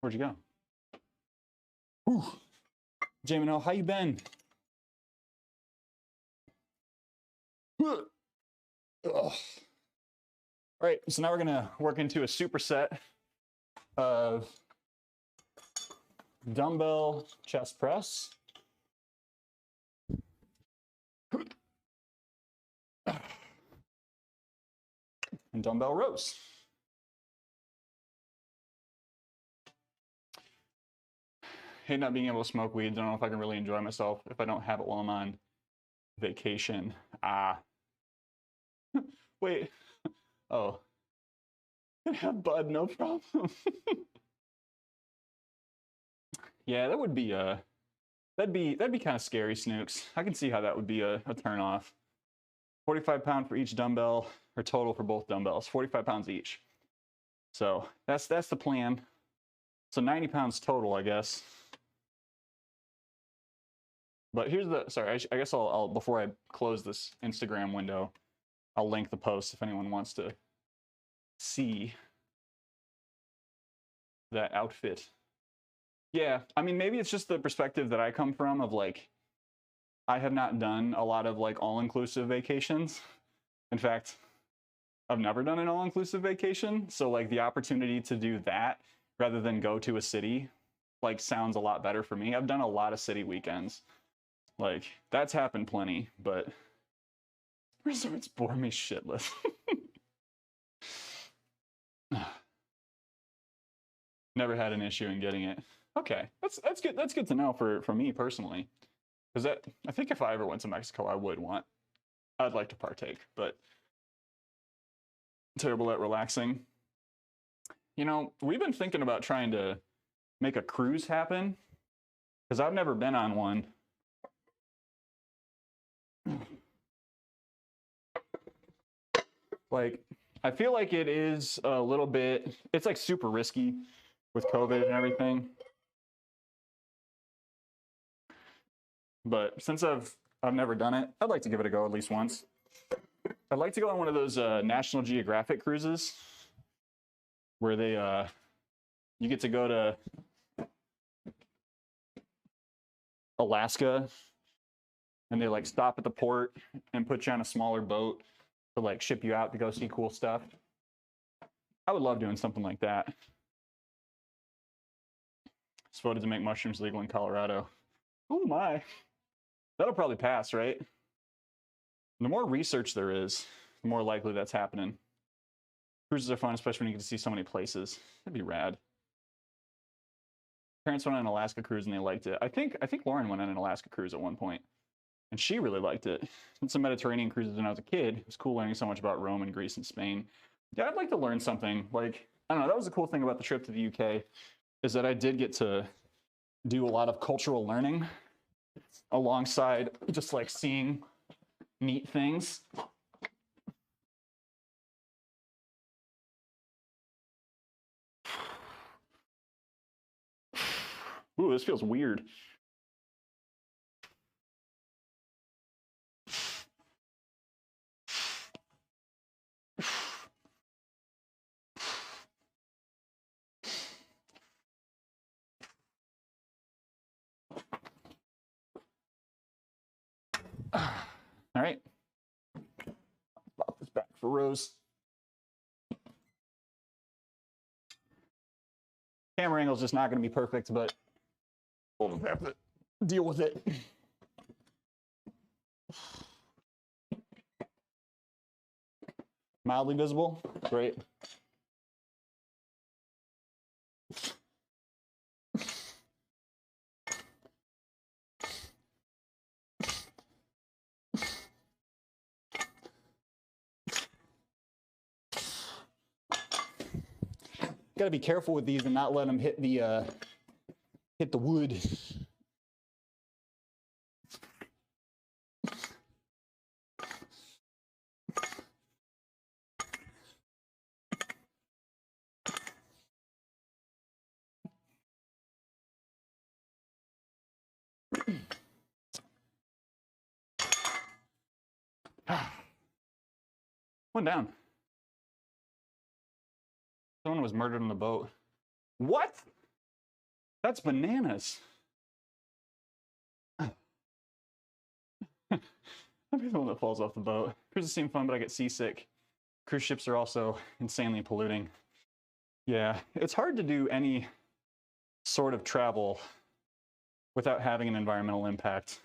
Where'd you go? Whew. Jamin, how you been? Ugh. All right, so now we're gonna work into a superset of dumbbell chest press. And dumbbell rows. Hate not being able to smoke weed. I don't know if I can really enjoy myself if I don't have it while I'm on vacation. Wait. Oh. I have bud, no problem. Yeah, that would be that'd be kind of scary, Snooks. I can see how that would be a turn off. 45 pounds for each dumbbell, or total for both dumbbells, 45 pounds each. So that's the plan. So 90 pounds total, I guess. But here's the, sorry, I guess I'll, before I close this Instagram window, I'll link the post if anyone wants to see that outfit. Yeah, I mean, maybe it's just the perspective that I come from of like, I have not done a lot of like all-inclusive vacations. In fact, I've never done an all-inclusive vacation. So like the opportunity to do that rather than go to a city, like sounds a lot better for me. I've done a lot of city weekends. Like that's happened plenty, but resorts bore me shitless. Never had an issue in getting it. Okay, that's good. That's good to know for me personally, because that I think if I ever went to Mexico, I'd like to partake, but terrible at relaxing. You know, we've been thinking about trying to make a cruise happen, because I've never been on one. Like, I feel like it is a little bit, it's like super risky with COVID and everything. But since I've never done it, I'd like to give it a go at least once. I'd like to go on one of those National Geographic cruises where they you get to go to Alaska and they like stop at the port and put you on a smaller boat to like ship you out to go see cool stuff. I would love doing something like that. It's voted to make mushrooms legal in Colorado. Oh my. That'll probably pass, right? The more research there is, the more likely that's happening. Cruises are fun, especially when you get to see so many places. That'd be rad. Parents went on an Alaska cruise and they liked it. I think Lauren went on an Alaska cruise at one point, and she really liked it. Did some Mediterranean cruises when I was a kid. It was cool learning so much about Rome and Greece and Spain. Yeah, I'd like to learn something. Like, I don't know, that was the cool thing about the trip to the UK, is that I did get to do a lot of cultural learning alongside just like seeing neat things. Ooh, this feels weird. All right. Pop this back for Rose. Camera angle's just not going to be perfect, but we'll have to deal with it. Mildly visible, great. Got to be careful with these and not let them hit the wood. One down. Someone was murdered on the boat. What? That's bananas. I'd be the one that falls off the boat. Cruises seem fun, but I get seasick. Cruise ships are also insanely polluting. Yeah, it's hard to do any sort of travel without having an environmental impact.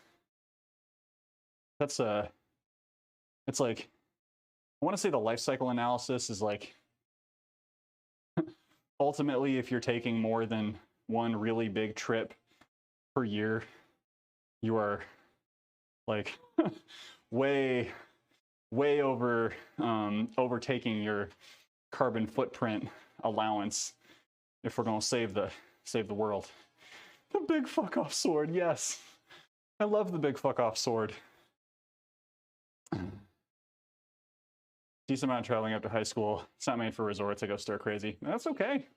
That's it's like, I want to say the life cycle analysis is like, ultimately, if you're taking more than one really big trip per year, you are like way over overtaking your carbon footprint allowance if we're going to save the world. The big fuck off sword, yes. I love the big fuck off sword. Decent amount of traveling after high school. It's not made for resorts. I go stir crazy. That's okay.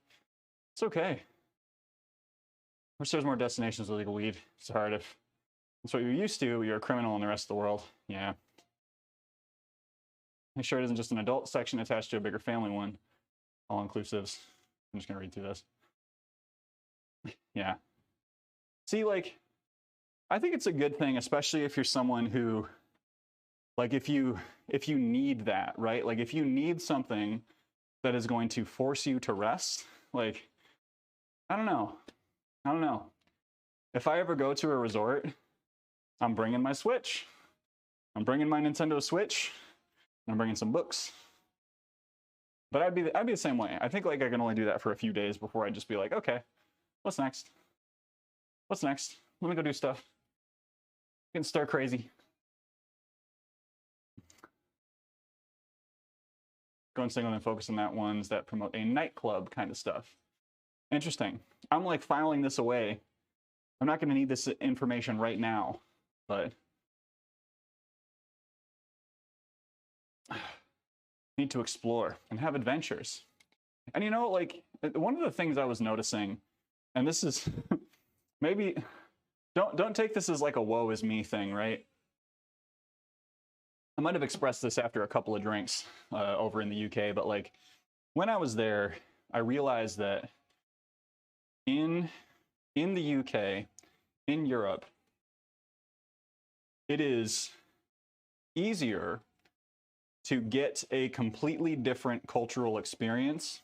It's okay. Wish there's more destinations with legal weed. It's hard if that's what you're used to. You're a criminal in the rest of the world. Yeah. Make sure it isn't just an adult section attached to a bigger family one. All inclusives. I'm just gonna read through this. Yeah. See, like, I think it's a good thing, especially if you're someone who, like, if you need that, right? Like, if you need something that is going to force you to rest, like, I don't know. If I ever go to a resort, I'm bringing my Switch. I'm bringing my Nintendo Switch. And I'm bringing some books. But I'd be the same way. I think like I can only do that for a few days before I'd just be like, okay, what's next? What's next? Let me go do stuff. Getting stir crazy. Going single and focus on that ones that promote a nightclub kind of stuff. Interesting. I'm like filing this away. I'm not going to need this information right now, but need to explore and have adventures. And you know, like, one of the things I was noticing, and this is maybe don't take this as like a woe is me thing, right? I might have expressed this after a couple of drinks over in the UK, but like when I was there, I realized that in the UK, in Europe, it is easier to get a completely different cultural experience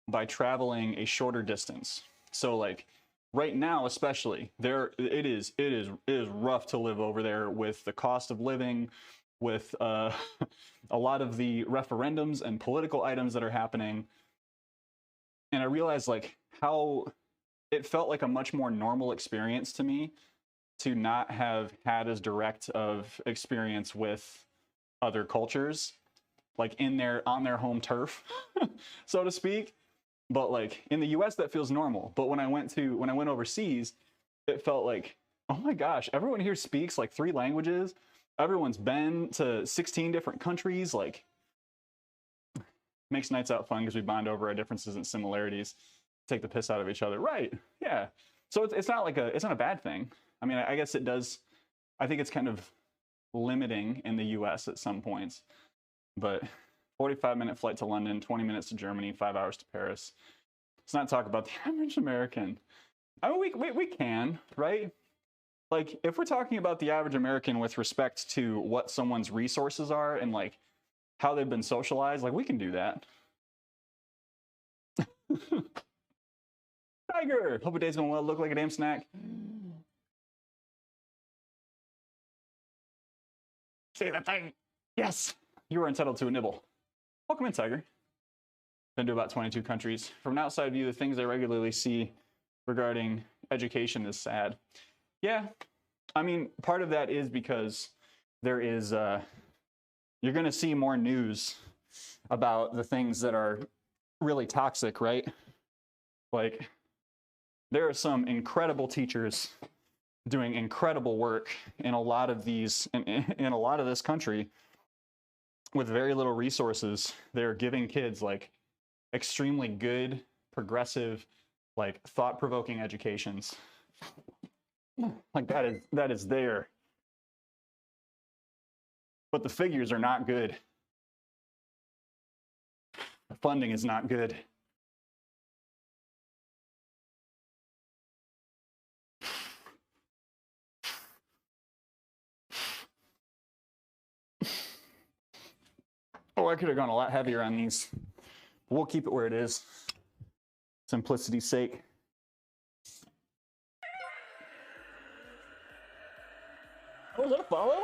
by traveling a shorter distance. So like right now, especially, it is rough to live over there with the cost of living, with a lot of the referendums and political items that are happening. And I realized like how it felt like a much more normal experience to me to not have had as direct of experience with other cultures, like on their home turf, so to speak. But like in the US, that feels normal. But when I went overseas, it felt like, oh my gosh, everyone here speaks like 3 languages. Everyone's been to 16 different countries. Like, makes nights out fun because we bond over our differences and similarities, take the piss out of each other. Right? Yeah. So it's not a bad thing. I mean, I guess it does. I think it's kind of limiting in the US at some points, but 45-minute flight to London, 20 minutes to Germany, 5 hours to Paris. Let's not talk about the average American. I mean, we can, right? Like, if we're talking about the average American with respect to what someone's resources are and like how they've been socialized, like we can do that. Tiger! Hope your day's gonna look like a damn snack. Say that thing. Yes, you are entitled to a nibble. Welcome in, Tiger. Been to about 22 countries. From an outside view, the things I regularly see regarding education is sad. Yeah, I mean, part of that is because there is, you're going to see more news about the things that are really toxic, right? Like, there are some incredible teachers doing incredible work in a lot of these, in a lot of this country with very little resources. They're giving kids like extremely good, progressive, like thought-provoking educations. Like that is there. But the figures are not good. The funding is not good. Oh, I could have gone a lot heavier on these. We'll keep it where it is. Simplicity's sake. Oh, is that a follow?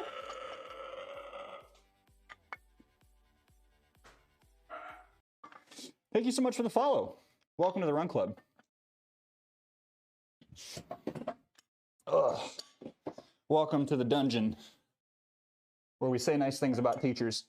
Thank you so much for the follow. Welcome to the Run Club. Ugh. Welcome to the dungeon where we say nice things about teachers.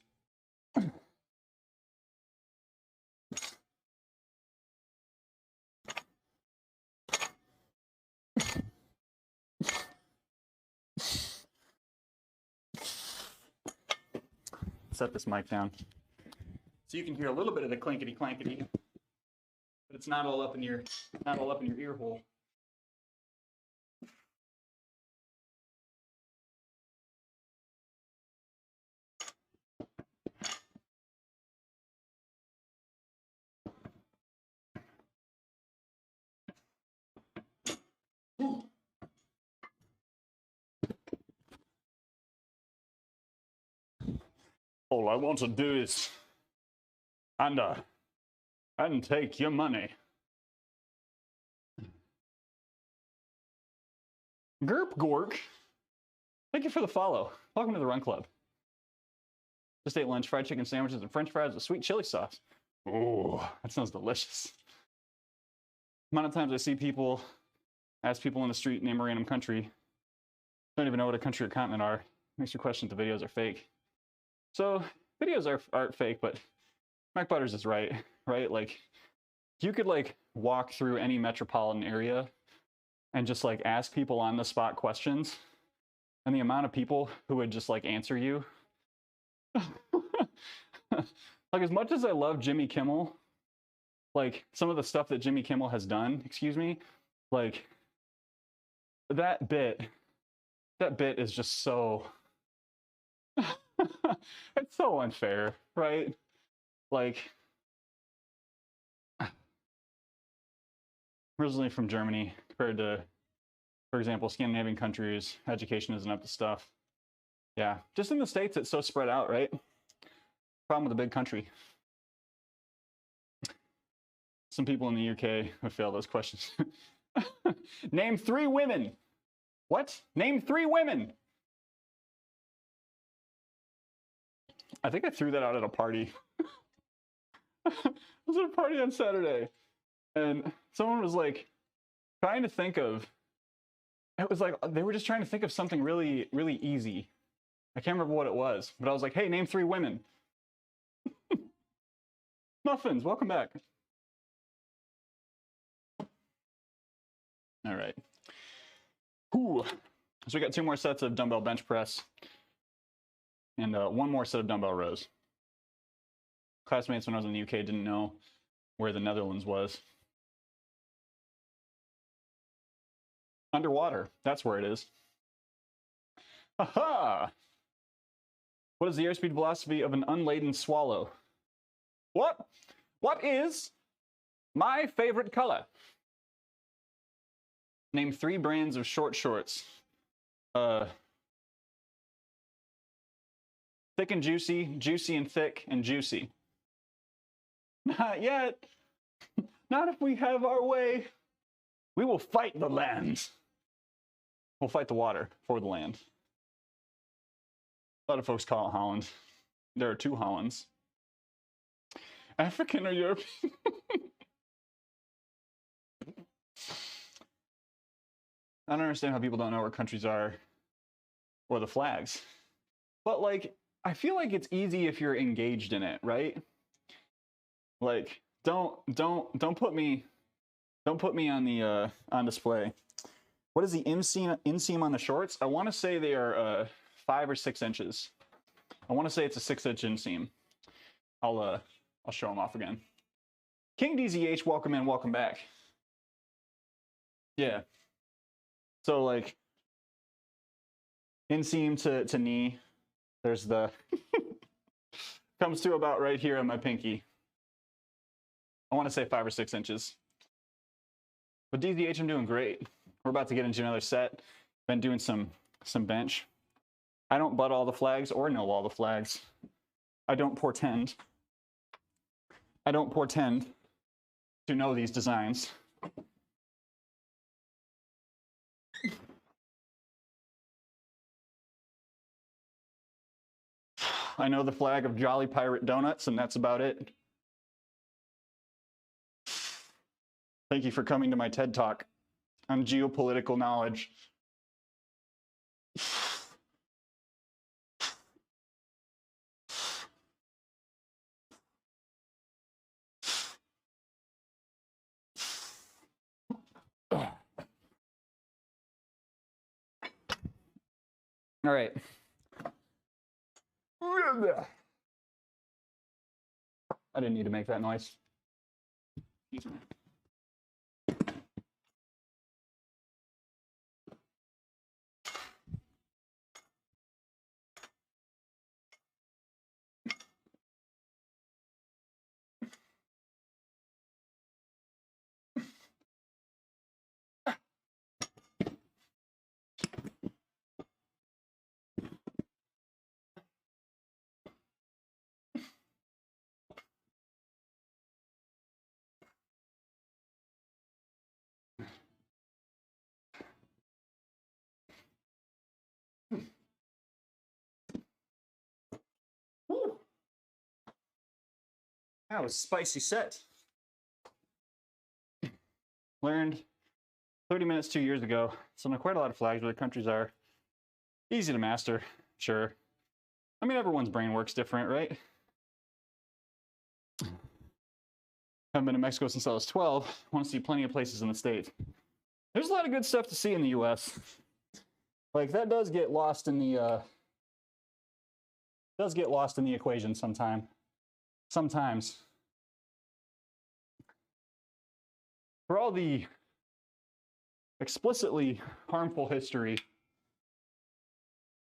Set this mic down so you can hear a little bit of the clinkety clankety, but it's not all up in your ear hole. All I want to do is and take your money. Gerp Gork, thank you for the follow. Welcome to the Run Club. Just ate lunch, fried chicken sandwiches and french fries with sweet chili sauce. Oh, that sounds delicious. The amount of times I see people, ask people in the street, name a random country, don't even know what a country or continent are, makes you question if the videos are fake. So videos aren't fake, but Mac Butters is right? Like, you could like walk through any metropolitan area and just like ask people on the spot questions, and the amount of people who would just like answer you. Like, as much as I love Jimmy Kimmel, like some of the stuff that Jimmy Kimmel has done, excuse me, like that bit is just so it's so unfair, right? Like, originally from Germany, compared to, for example, Scandinavian countries, education isn't up to stuff. Yeah, just in the States, it's so spread out, right? Problem with a big country. Some people in the UK have failed those questions. Name 3 women. What? Name 3 women. I think I threw that out at a party. I was at a party on Saturday, and someone was like trying to think of, it was like they were just trying to think of something really, really easy. I can't remember what it was, but I was like, hey, name 3 women. Muffins, welcome back. All right. Ooh. So we got 2 more sets of dumbbell bench press and 1 more set of dumbbell rows. Classmates when I was in the UK didn't know where the Netherlands was. Underwater, that's where it is. Aha! What is the airspeed velocity of an unladen swallow? What? What is my favorite color? Name 3 brands of short shorts. Thick and juicy, juicy and thick, and juicy. Not yet. Not if we have our way. We will fight the land. We'll fight the water for the land. A lot of folks call it Holland. There are 2 Hollands. African or European? I don't understand how people don't know where countries are or the flags. But like, I feel like it's easy if you're engaged in it, right? Like, don't put me on the on display. What is the inseam on the shorts? I want to say they are 5 or 6 inches. I want to say it's a 6-inch inseam. I'll show them off again. King DZH, welcome in, welcome back. Yeah. So like inseam to knee, there's the comes to about right here on my pinky. I want to say 5 or 6 inches. But DZH, I'm doing great. We're about to get into another set. Been doing some bench. I don't butt all the flags or know all the flags. I don't portend to know these designs. I know the flag of Jolly Pirate Donuts, and that's about it. Thank you for coming to my TED Talk on geopolitical knowledge. All right. I didn't need to make that noise. Excuse me. Woo. That was a spicy set. Learned 30 minutes 2 years ago. So I know quite a lot of flags where the countries are. Easy to master, sure. I mean, everyone's brain works different, right? Haven't been to Mexico since I was 12. Want to see plenty of places in the States. There's a lot of good stuff to see in the US. Like, that does get lost in the equation sometimes. For all the explicitly harmful history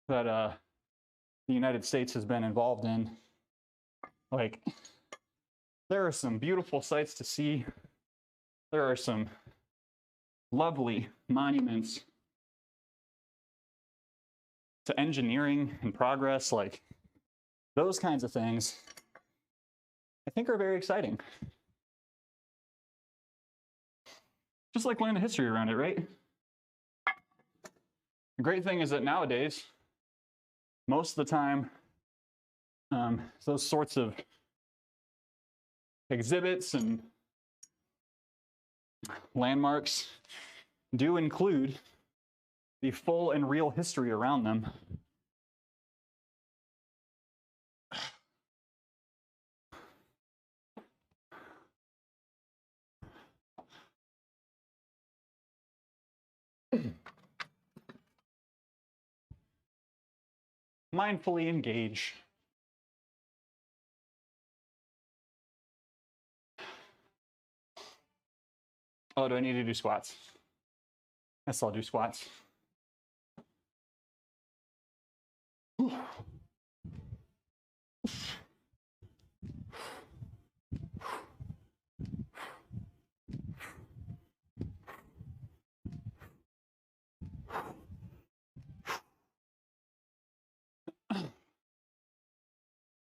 that the United States has been involved in. Like, there are some beautiful sights to see. There are some lovely monuments to engineering and progress, like those kinds of things, I think are very exciting. Just like learning the history around it, right? The great thing is that nowadays, most of the time, those sorts of exhibits and landmarks do include the full and real history around them. Mindfully engage. Oh, do I need to do squats? Yes, I'll do squats.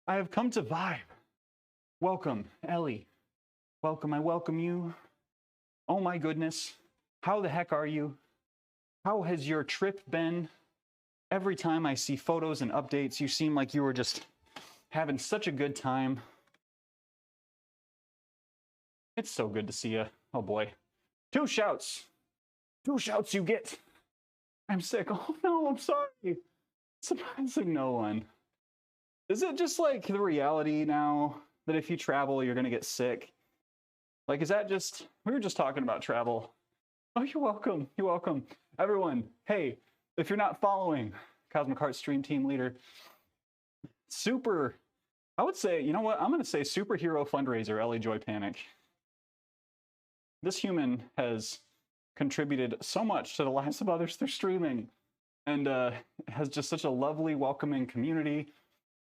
I have come to vibe. Welcome, Ellie. Welcome, I welcome you. Oh my goodness. How the heck are you? How has your trip been? Every time I see photos and updates, you seem like you were just having such a good time. It's so good to see you. Oh boy. 2 shouts. 2 shouts you get. I'm sick. Oh no, I'm sorry. Surprising no one. Is it just like the reality now that if you travel, you're going to get sick? Like, is that just, we were just talking about travel. Oh, you're welcome. You're welcome. Everyone, hey, if you're not following Cosmic Heart Stream Team Leader, I would say, you know what? I'm going to say superhero fundraiser, Ellie Joy Panic. This human has contributed so much to the lives of others through streaming and has just such a lovely, welcoming community.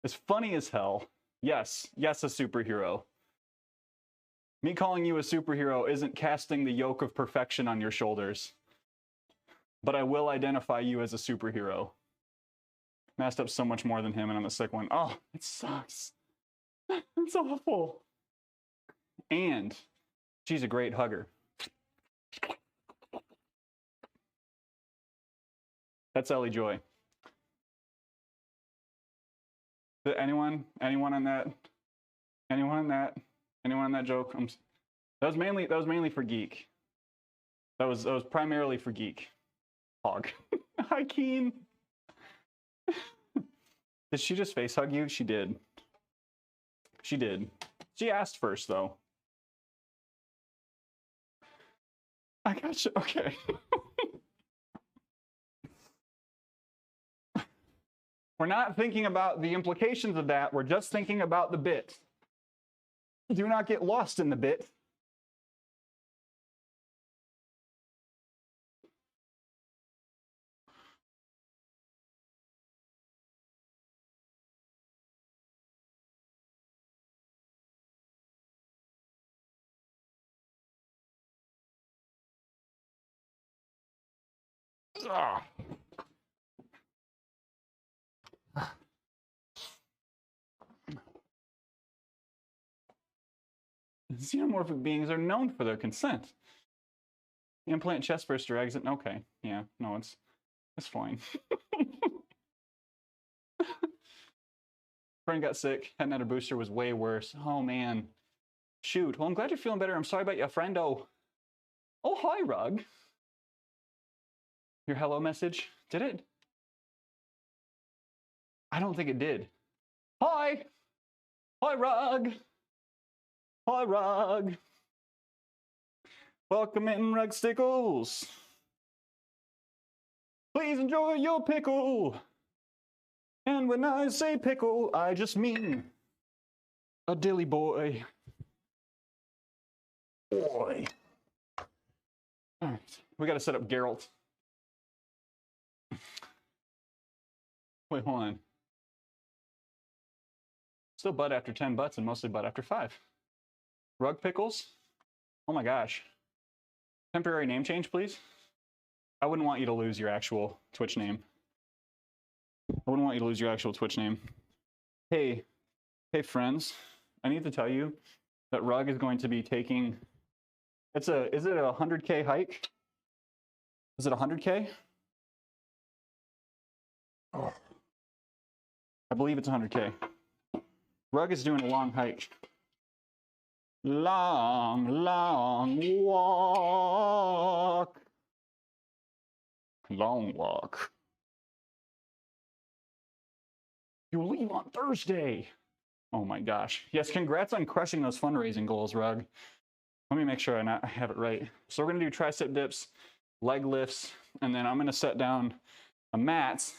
It's funny as hell. Yes, a superhero. Me calling you a superhero isn't casting the yoke of perfection on your shoulders, but I will identify you as a superhero. Messed up so much more than him, and I'm the sick one. Oh, it sucks. It's awful. And she's a great hugger. That's Ellie Joy. Anyone on that? Anyone on that joke? That was mainly for Geek. That was primarily for Geek. Hog. Hi, Keen. Did she just face hug you? She did. She did. She asked first, though. I got you. Okay. We're not thinking about the implications of that. We're just thinking about the bit. Do not get lost in the bit. Ah. Xenomorphic beings are known for their consent. Implant chest burst or exit. Okay. Yeah, no, it's fine. Friend got sick. Had another booster, was way worse. Oh man. Shoot. Well, I'm glad you're feeling better. I'm sorry about your friendo. Oh, hi, Rug. Your hello message. Did it? I don't think it did. Hi. Hi, Rug. Hi, Rug. Welcome in, Rug Stickles. Please enjoy your pickle. And when I say pickle, I just mean a dilly boy. Boy. All right, we got to set up Geralt. Wait, hold on. Still butt after 10 butts and mostly butt after 5. Rug pickles? Oh my gosh. Temporary name change, please. I wouldn't want you to lose your actual Twitch name. Hey, friends. I need to tell you that Rug is going to be taking. Is it a 100K hike? Is it 100K? Oh. I believe it's 100K. Rug is doing a long hike. Long walk. Long walk. You leave on Thursday. Oh my gosh. Yes, congrats on crushing those fundraising goals, Rug. Let me make sure I have it right. So we're going to do tricep dips, leg lifts, and then I'm going to set down a mat,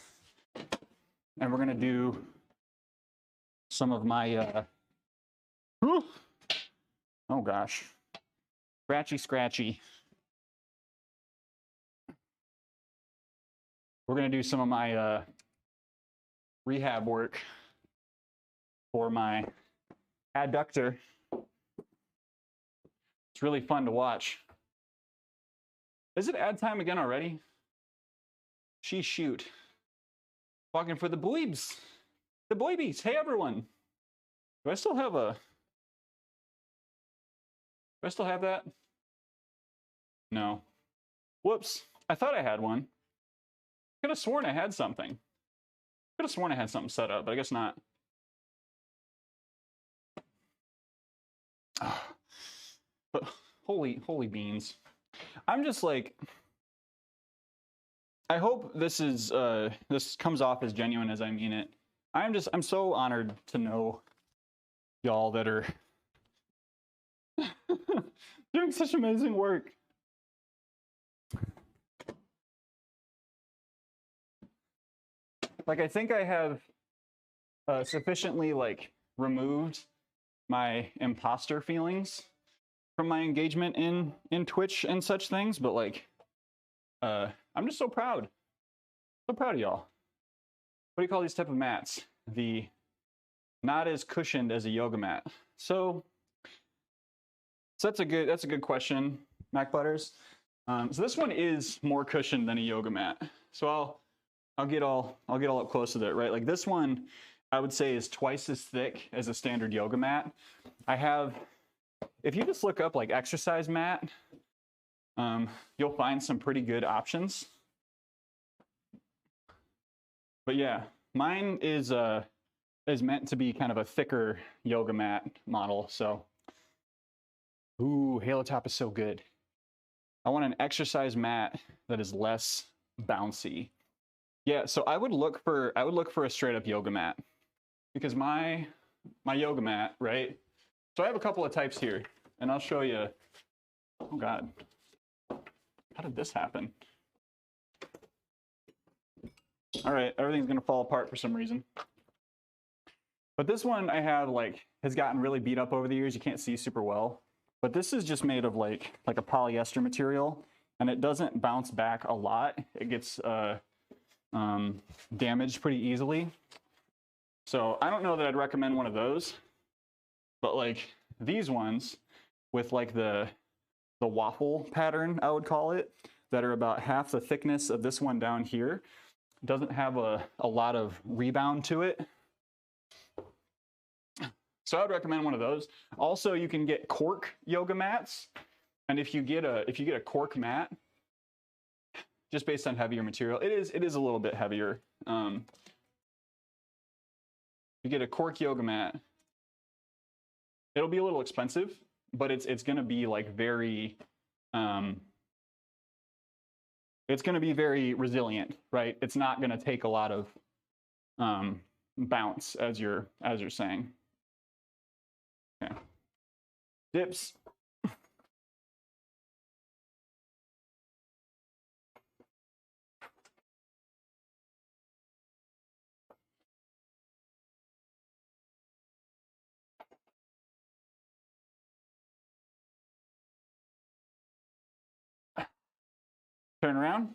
and we're going to do some of my, oh gosh, scratchy. We're going to do some of my rehab work for my adductor. It's really fun to watch. Is it ad time again already? Shoot. Walking for the boybs. The boybies. Hey everyone. Do I still have that? No. Whoops. I thought I had one. Could have sworn I had something. Could have sworn I had something set up, but I guess not. But holy beans. I'm just like, I hope this comes off as genuine as I mean it. I'm so honored to know y'all that are doing such amazing work. Like, I think I have sufficiently like removed my imposter feelings from my engagement in Twitch and such things, but like, I'm just so proud of y'all. What do you call these type of mats? The not as cushioned as a yoga mat. So that's a good question, Mac Butters. So this one is more cushioned than a yoga mat. So I'll get all up close with it, right? Like this one, I would say is twice as thick as a standard yoga mat. I have, if you just look up like exercise mat, you'll find some pretty good options. But yeah, mine is meant to be kind of a thicker yoga mat model. So, ooh, Halo Top is so good. I want an exercise mat that is less bouncy. Yeah, so I would look for a straight up yoga mat, because my yoga mat, right? So I have a couple of types here, and I'll show you. Oh God, how did this happen? All right, everything's gonna fall apart for some reason. But this one I have has gotten really beat up over the years. You can't see super well, but this is just made of like a polyester material, and it doesn't bounce back a lot. It gets damaged pretty easily. So I don't know that I'd recommend one of those, but like these ones with like the waffle pattern, I would call it, that are about half the thickness of this one down here, doesn't have a lot of rebound to it. So I'd recommend one of those. Also, you can get cork yoga mats, and if you get a cork mat, just based on heavier material, it is a little bit heavier. You get a cork yoga mat, it'll be a little expensive, but it's going to be like very it's going to be very resilient, right? It's not going to take a lot of bounce, as you're saying. Okay. Dips. Turn around.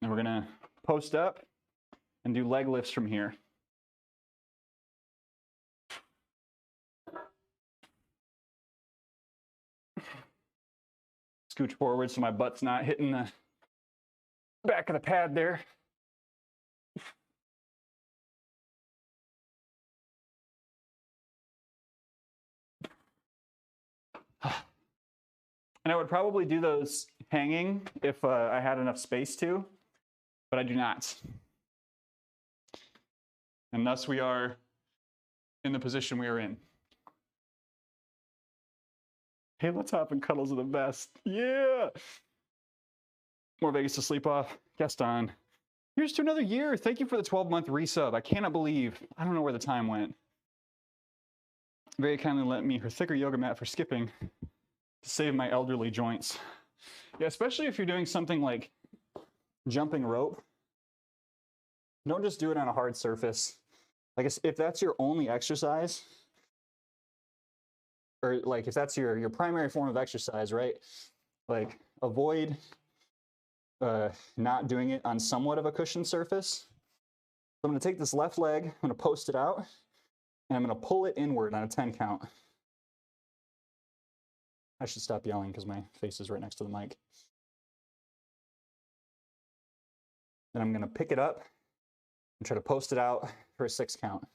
And we're gonna post up and do leg lifts from here. Scooch forward so my butt's not hitting the back of the pad there. And I would probably do those hanging if I had enough space to, but I do not. And thus we are in the position we are in. Hey, let's hop and cuddles are the best. Yeah! More Vegas to sleep off. Guest on. Here's to another year. Thank you for the 12-month resub. I cannot believe. I don't know where the time went. Very kindly lent me her thicker yoga mat for skipping to save my elderly joints. Yeah, especially if you're doing something like jumping rope. Don't just do it on a hard surface. Like if that's your only exercise, or like if that's your primary form of exercise, right? Like avoid not doing it on somewhat of a cushioned surface. So I'm gonna take this left leg, I'm gonna post it out, and I'm gonna pull it inward on a 10 count. I should stop yelling because my face is right next to the mic. Then I'm gonna pick it up and try to post it out for a 6 count.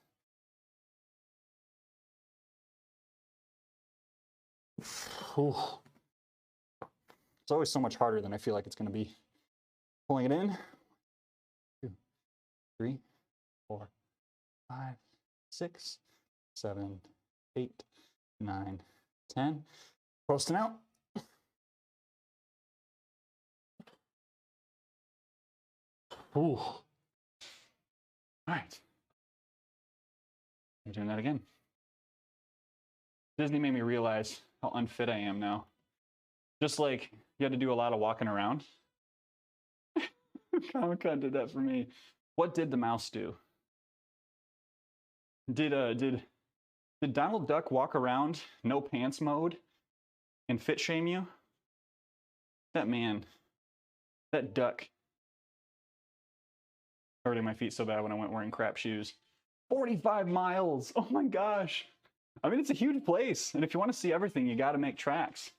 Ooh. It's always so much harder than I feel like it's gonna be. Pulling it in. 2, 3, 4, 5, 6, 7, 8, 9, 10. Posting out. Ooh. All right. I'm doing that again. Disney made me realize how unfit I am now. Just like you had to do a lot of walking around. Comic-Con did that for me. What did the mouse do? Did Donald Duck walk around no pants mode and fit shame you? That man, that duck. Hurting my feet so bad when I went wearing crap shoes. 45 miles. Oh my gosh. I mean, it's a huge place. And if you want to see everything, you got to make tracks.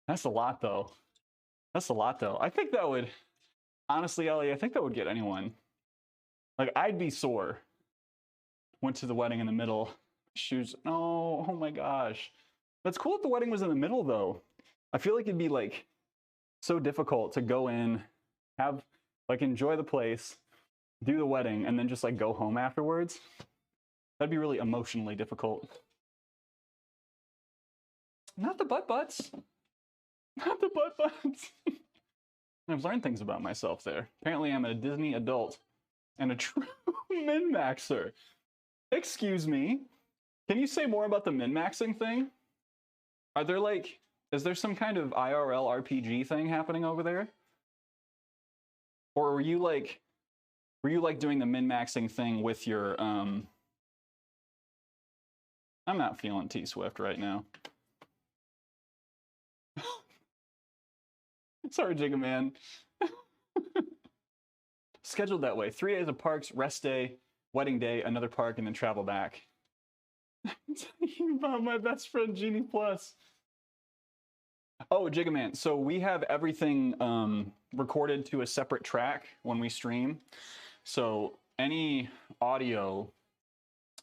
That's a lot, though. That's a lot, though. I think that would, honestly, Ellie, I think that would get anyone. Like, I'd be sore. Went to the wedding in the middle. Shoes. Oh my gosh. That's cool that the wedding was in the middle, though. I feel like it'd be, like, so difficult to go in, have, like, enjoy the place, do the wedding, and then just, like, go home afterwards. That'd be really emotionally difficult. Not the butt-butts. Not the butt-butts. I've learned things about myself there. Apparently, I'm a Disney adult and a true min-maxer. Excuse me. Can you say more about the min-maxing thing? Are there, like, is there some kind of IRL RPG thing happening over there? Or were you like doing the min-maxing thing with your, I'm not feeling T-Swift right now. Sorry, Jigga Man. Scheduled that way. 3 days of parks, rest day, wedding day, another park, and then travel back. I'm talking about my best friend, Genie Plus. Oh, Jigga Man. So we have everything recorded to a separate track when we stream. So any audio,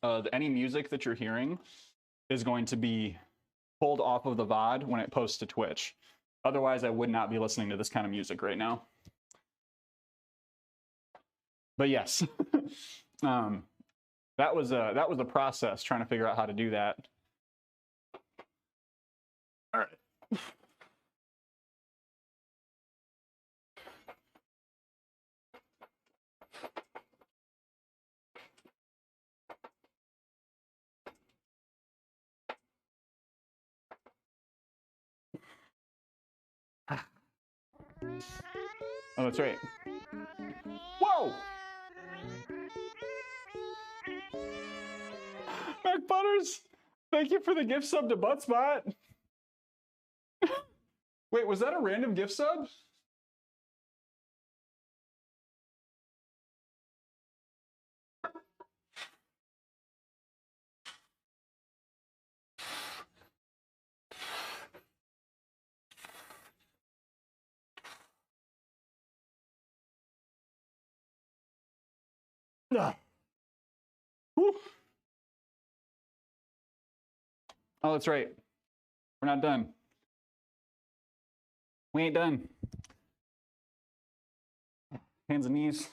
any music that you're hearing is going to be pulled off of the VOD when it posts to Twitch. Otherwise, I would not be listening to this kind of music right now. But yes, that was a process trying to figure out how to do that. All right. Oh, that's right. Whoa! Mac Butters, thank you for the gift sub to Buttspot. Wait, was that a random gift sub? Ah. Whew. Oh, that's right. We're not done. We ain't done. Hands and knees.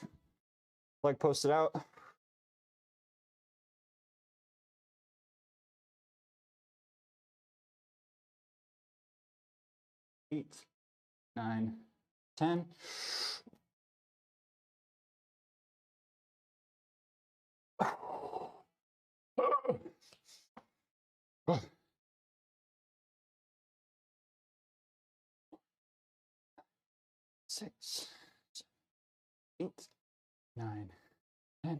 Leg posted out. Eight, 9, 10. Six, 8, 9, 10.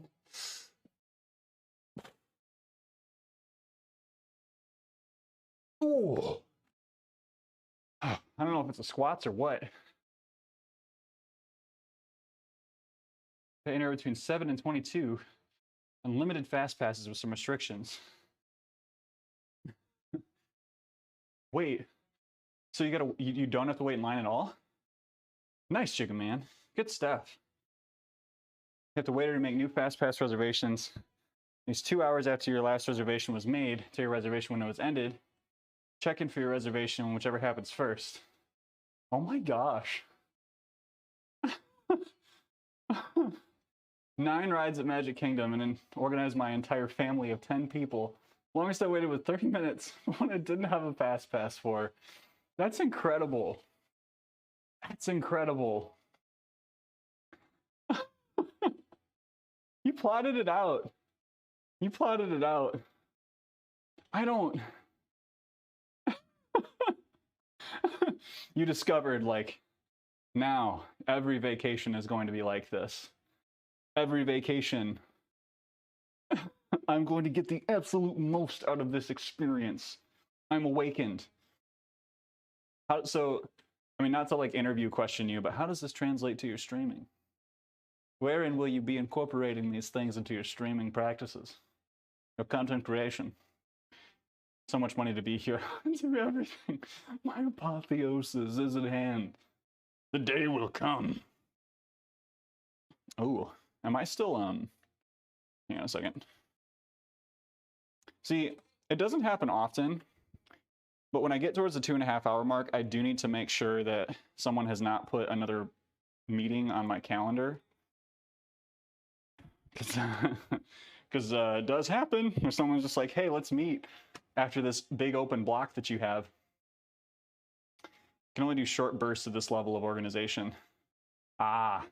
Oh. I don't know if it's a squats or what. Anywhere between 7 and 22. Unlimited fast passes with some restrictions. Wait. So you don't have to wait in line at all? Nice, Chicken Man. Good stuff. You have to wait to make new fast pass reservations. These 2 hours after your last reservation was made till your reservation window was ended. Check in for your reservation, whichever happens first. Oh my gosh. 9 rides at Magic Kingdom and then organized my entire family of 10 people. Longest I waited was 30 minutes when I didn't have a fast pass for. That's incredible. That's incredible. You plotted it out. You plotted it out. I don't. You discovered, like, now every vacation is going to be like this. Every vacation, I'm going to get the absolute most out of this experience. I'm awakened. So, I mean, not to like interview question you, but how does this translate to your streaming? Wherein will you be incorporating these things into your streaming practices? Your content creation? So much money to be here. Into everything. My apotheosis is at hand. The day will come. Oh, am I still, hang on a second. See, it doesn't happen often, but when I get towards the 2.5 hour mark, I do need to make sure that someone has not put another meeting on my calendar. Because it does happen where someone's just like, hey, let's meet after this big open block that you have. You can only do short bursts of this level of organization. Ah,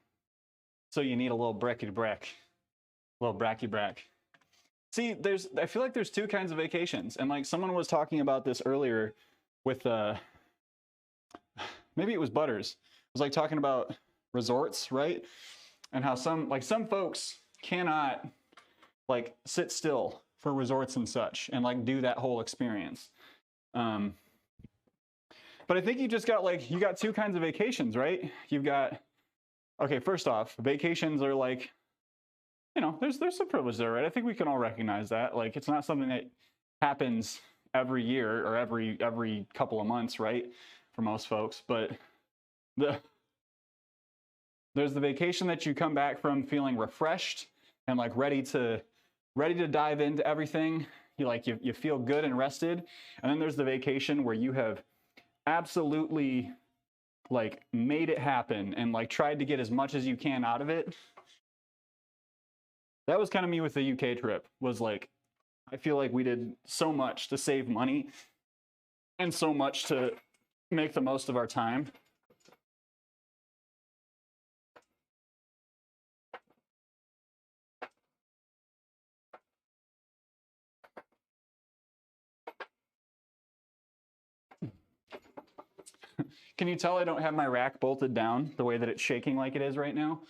so you need a little bracky-brack, a little bracky-brack. See, I feel like there's 2 kinds of vacations, and like someone was talking about this earlier with, maybe it was Butters. It was like talking about resorts, right? And how some folks cannot like sit still for resorts and such and like do that whole experience. But I think you just got like, you got 2 kinds of vacations, right? You've got, okay, first off, vacations are like, you know, there's some privilege there, right? I think we can all recognize that. Like, it's not something that happens every year or every couple of months, right? For most folks, but there's the vacation that you come back from feeling refreshed and like ready to dive into everything. You feel good and rested. And then there's the vacation where you have absolutely like made it happen and like tried to get as much as you can out of it. That was kind of me with the UK trip, was like, I feel like we did so much to save money and so much to make the most of our time. Can you tell I don't have my rack bolted down the way that it's shaking like it is right now?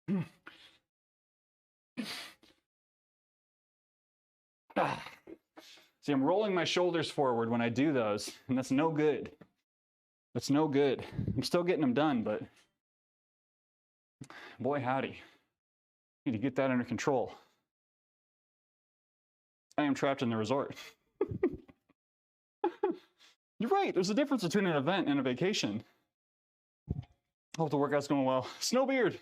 See, I'm rolling my shoulders forward when I do those, and that's no good. That's no good. I'm still getting them done, but boy, howdy. Need to get that under control. I am trapped in the resort. You're right. There's a difference between an event and a vacation. Hope the workout's going well. Snowbeard,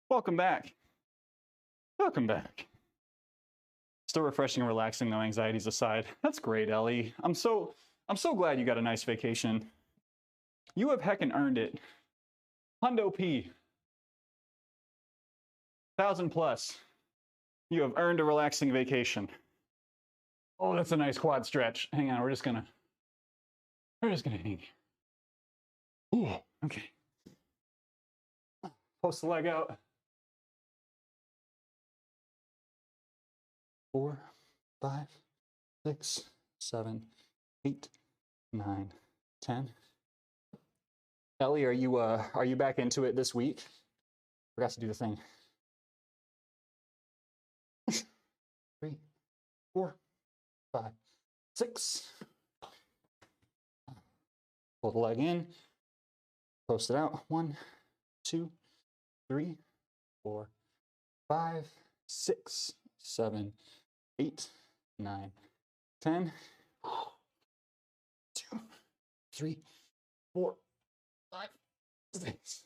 welcome back. Welcome back. Still refreshing and relaxing, though, anxieties aside. That's great, Ellie. I'm so glad you got a nice vacation. You have heckin' earned it. Hundo P. 1,000 plus. You have earned a relaxing vacation. Oh, that's a nice quad stretch. Hang on, we're just gonna hang. Ooh, okay. Post the leg out. 4, 5, 6, 7, 8, 9, 10. Ellie, are you back into it this week? Forgot to do the thing. 3, 4, 5, 6. Pull the leg in. Post it out. 1, 2, 3, 4, 5, 6, 7, 8, 9, 10. 2, 3, 4, 5, 6.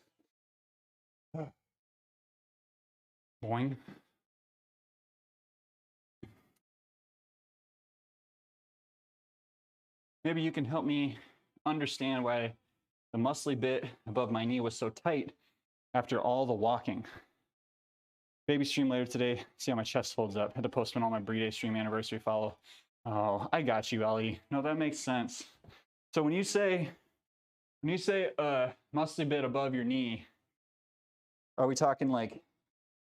Boing. Maybe you can help me understand why the muscly bit above my knee was so tight after all the walking. Baby stream later today. See how my chest folds up. Had to postpone all my Brie Day stream anniversary follow. Oh, I got you, Ellie. No, that makes sense. So when you say muscly bit above your knee, are we talking like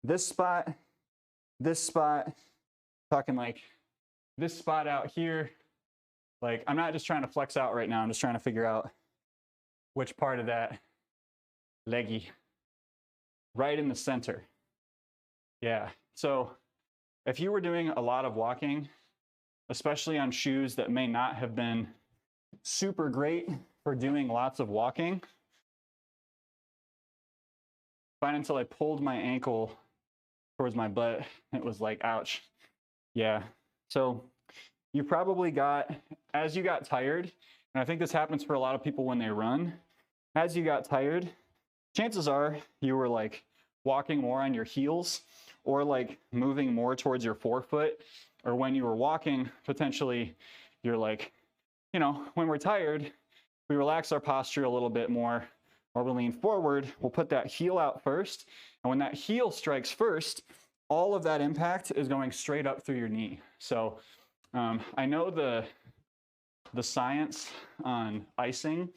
this spot, talking like this spot out here? Like, I'm not just trying to flex out right now. I'm just trying to figure out which part of that leggy. Right in the center. Yeah. So if you were doing a lot of walking, especially on shoes that may not have been super great for doing lots of walking, fine until I pulled my ankle towards my butt, it was like, ouch. Yeah. So you probably got, as you got tired, and I think this happens for a lot of people when they run, as you got tired, chances are you were like walking more on your heels or like moving more towards your forefoot, or when you were walking, potentially you're like, you know, when we're tired, we relax our posture a little bit more, or we lean forward, we'll put that heel out first. And when that heel strikes first, all of that impact is going straight up through your knee. So I know the science on icing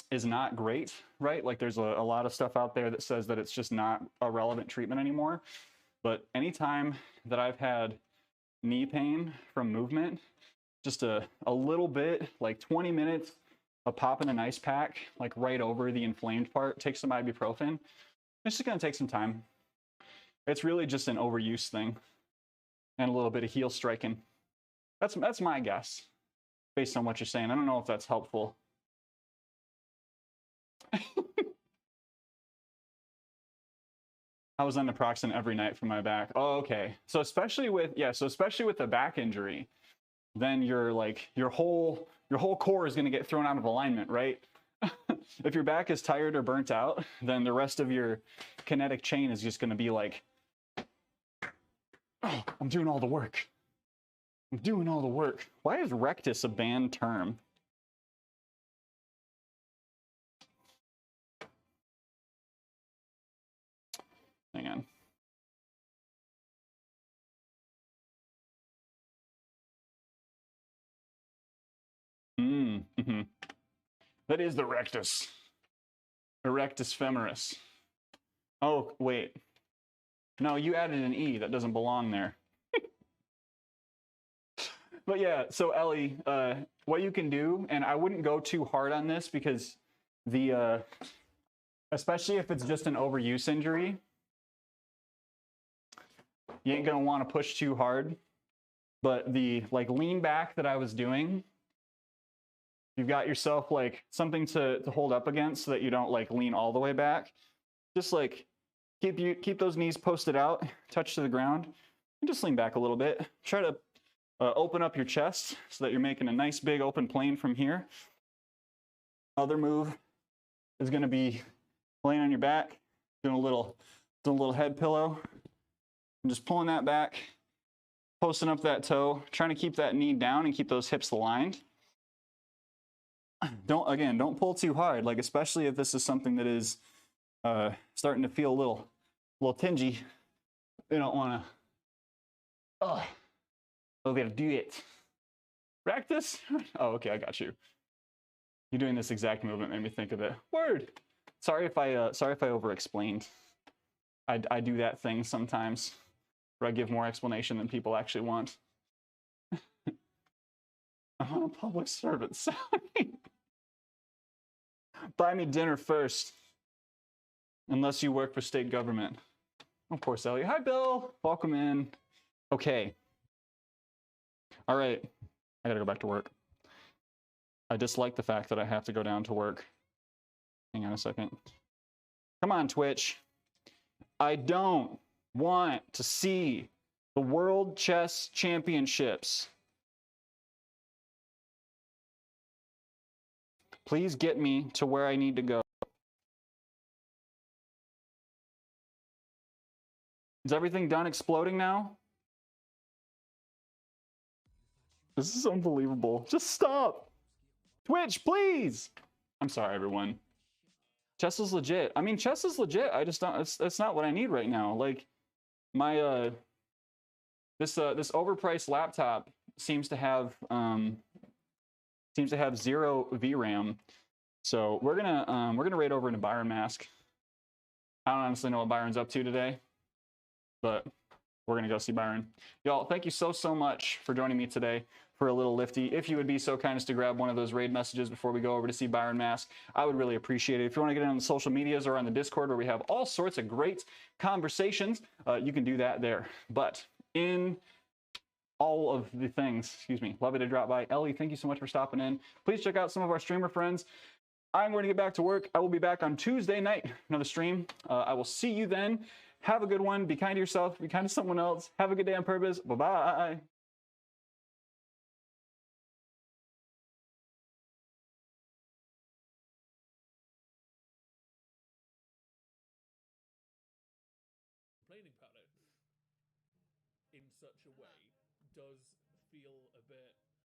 is not great, right? Like there's a lot of stuff out there that says that it's just not a relevant treatment anymore. But anytime that I've had knee pain from movement, just a little bit, like 20 minutes of popping an ice pack, like right over the inflamed part, take some ibuprofen. It's just gonna take some time. It's really just an overuse thing and a little bit of heel striking. That's my guess, based on what you're saying. I don't know if that's helpful. I was on naproxen every night for my back. Oh, okay. So especially with the back injury, then your whole core is going to get thrown out of alignment, right? If your back is tired or burnt out, then the rest of your kinetic chain is just going to be like, oh, I'm doing all the work. I'm doing all the work. Why is rectus a banned term? Hang on. Mm-hmm. That is the rectus. Erectus femoris. Oh, wait. No, you added an E. That doesn't belong there. But yeah, so Ellie, what you can do, and I wouldn't go too hard on this because especially if it's just an overuse injury, You ain't gonna want to push too hard. But the like lean back that I was doing, you've got yourself like something to hold up against so that you don't like lean all the way back. Just like keep those knees posted out, touch to the ground, and just lean back a little bit. Try to open up your chest so that you're making a nice big open plane from here. Other move is going to be laying on your back, doing a little head pillow, and just pulling that back, posting up that toe, trying to keep that knee down and keep those hips aligned. Don't pull too hard, like especially if this is something that is starting to feel a little tingy. You don't want to. Oh, we gotta do it. Practice? Oh, okay, I got you. You doing this exact movement made me think of it. Word. Sorry if I over-explained. I do that thing sometimes where I give more explanation than people actually want. I'm on a public servant. Sorry. Buy me dinner first. Unless you work for state government. Of course, Elliot. Hi, Bill. Welcome in. Okay. All right. I gotta go back to work. I dislike the fact that I have to go down to work. Hang on a second. Come on, Twitch. I don't want to see the World Chess Championships. Please get me to where I need to go. Is everything done exploding now? This is unbelievable. Just stop. Twitch, please. I'm sorry, everyone. Chess is legit. I mean, chess is legit. I just don't. That's not what I need right now. Like, my this overpriced laptop seems to have 0 VRAM. So we're gonna raid over into Byron Mask. I don't honestly know what Byron's up to today, but we're gonna go see Byron. Y'all, thank you so much for joining me today for a little lifty. If you would be so kind as to grab one of those raid messages before we go over to see Byron Mask, I would really appreciate it. If you want to get in on the social medias or on the Discord where we have all sorts of great conversations, you can do that there. But in all of the things, excuse me, love it to drop by. Ellie, thank you so much for stopping in. Please check out some of our streamer friends. I'm going to get back to work. I will be back on Tuesday night, another stream. I will see you then. Have a good one. Be kind to yourself. Be kind to someone else. Have a good day on purpose. Bye-bye. Complaining pattern in such a way does feel a bit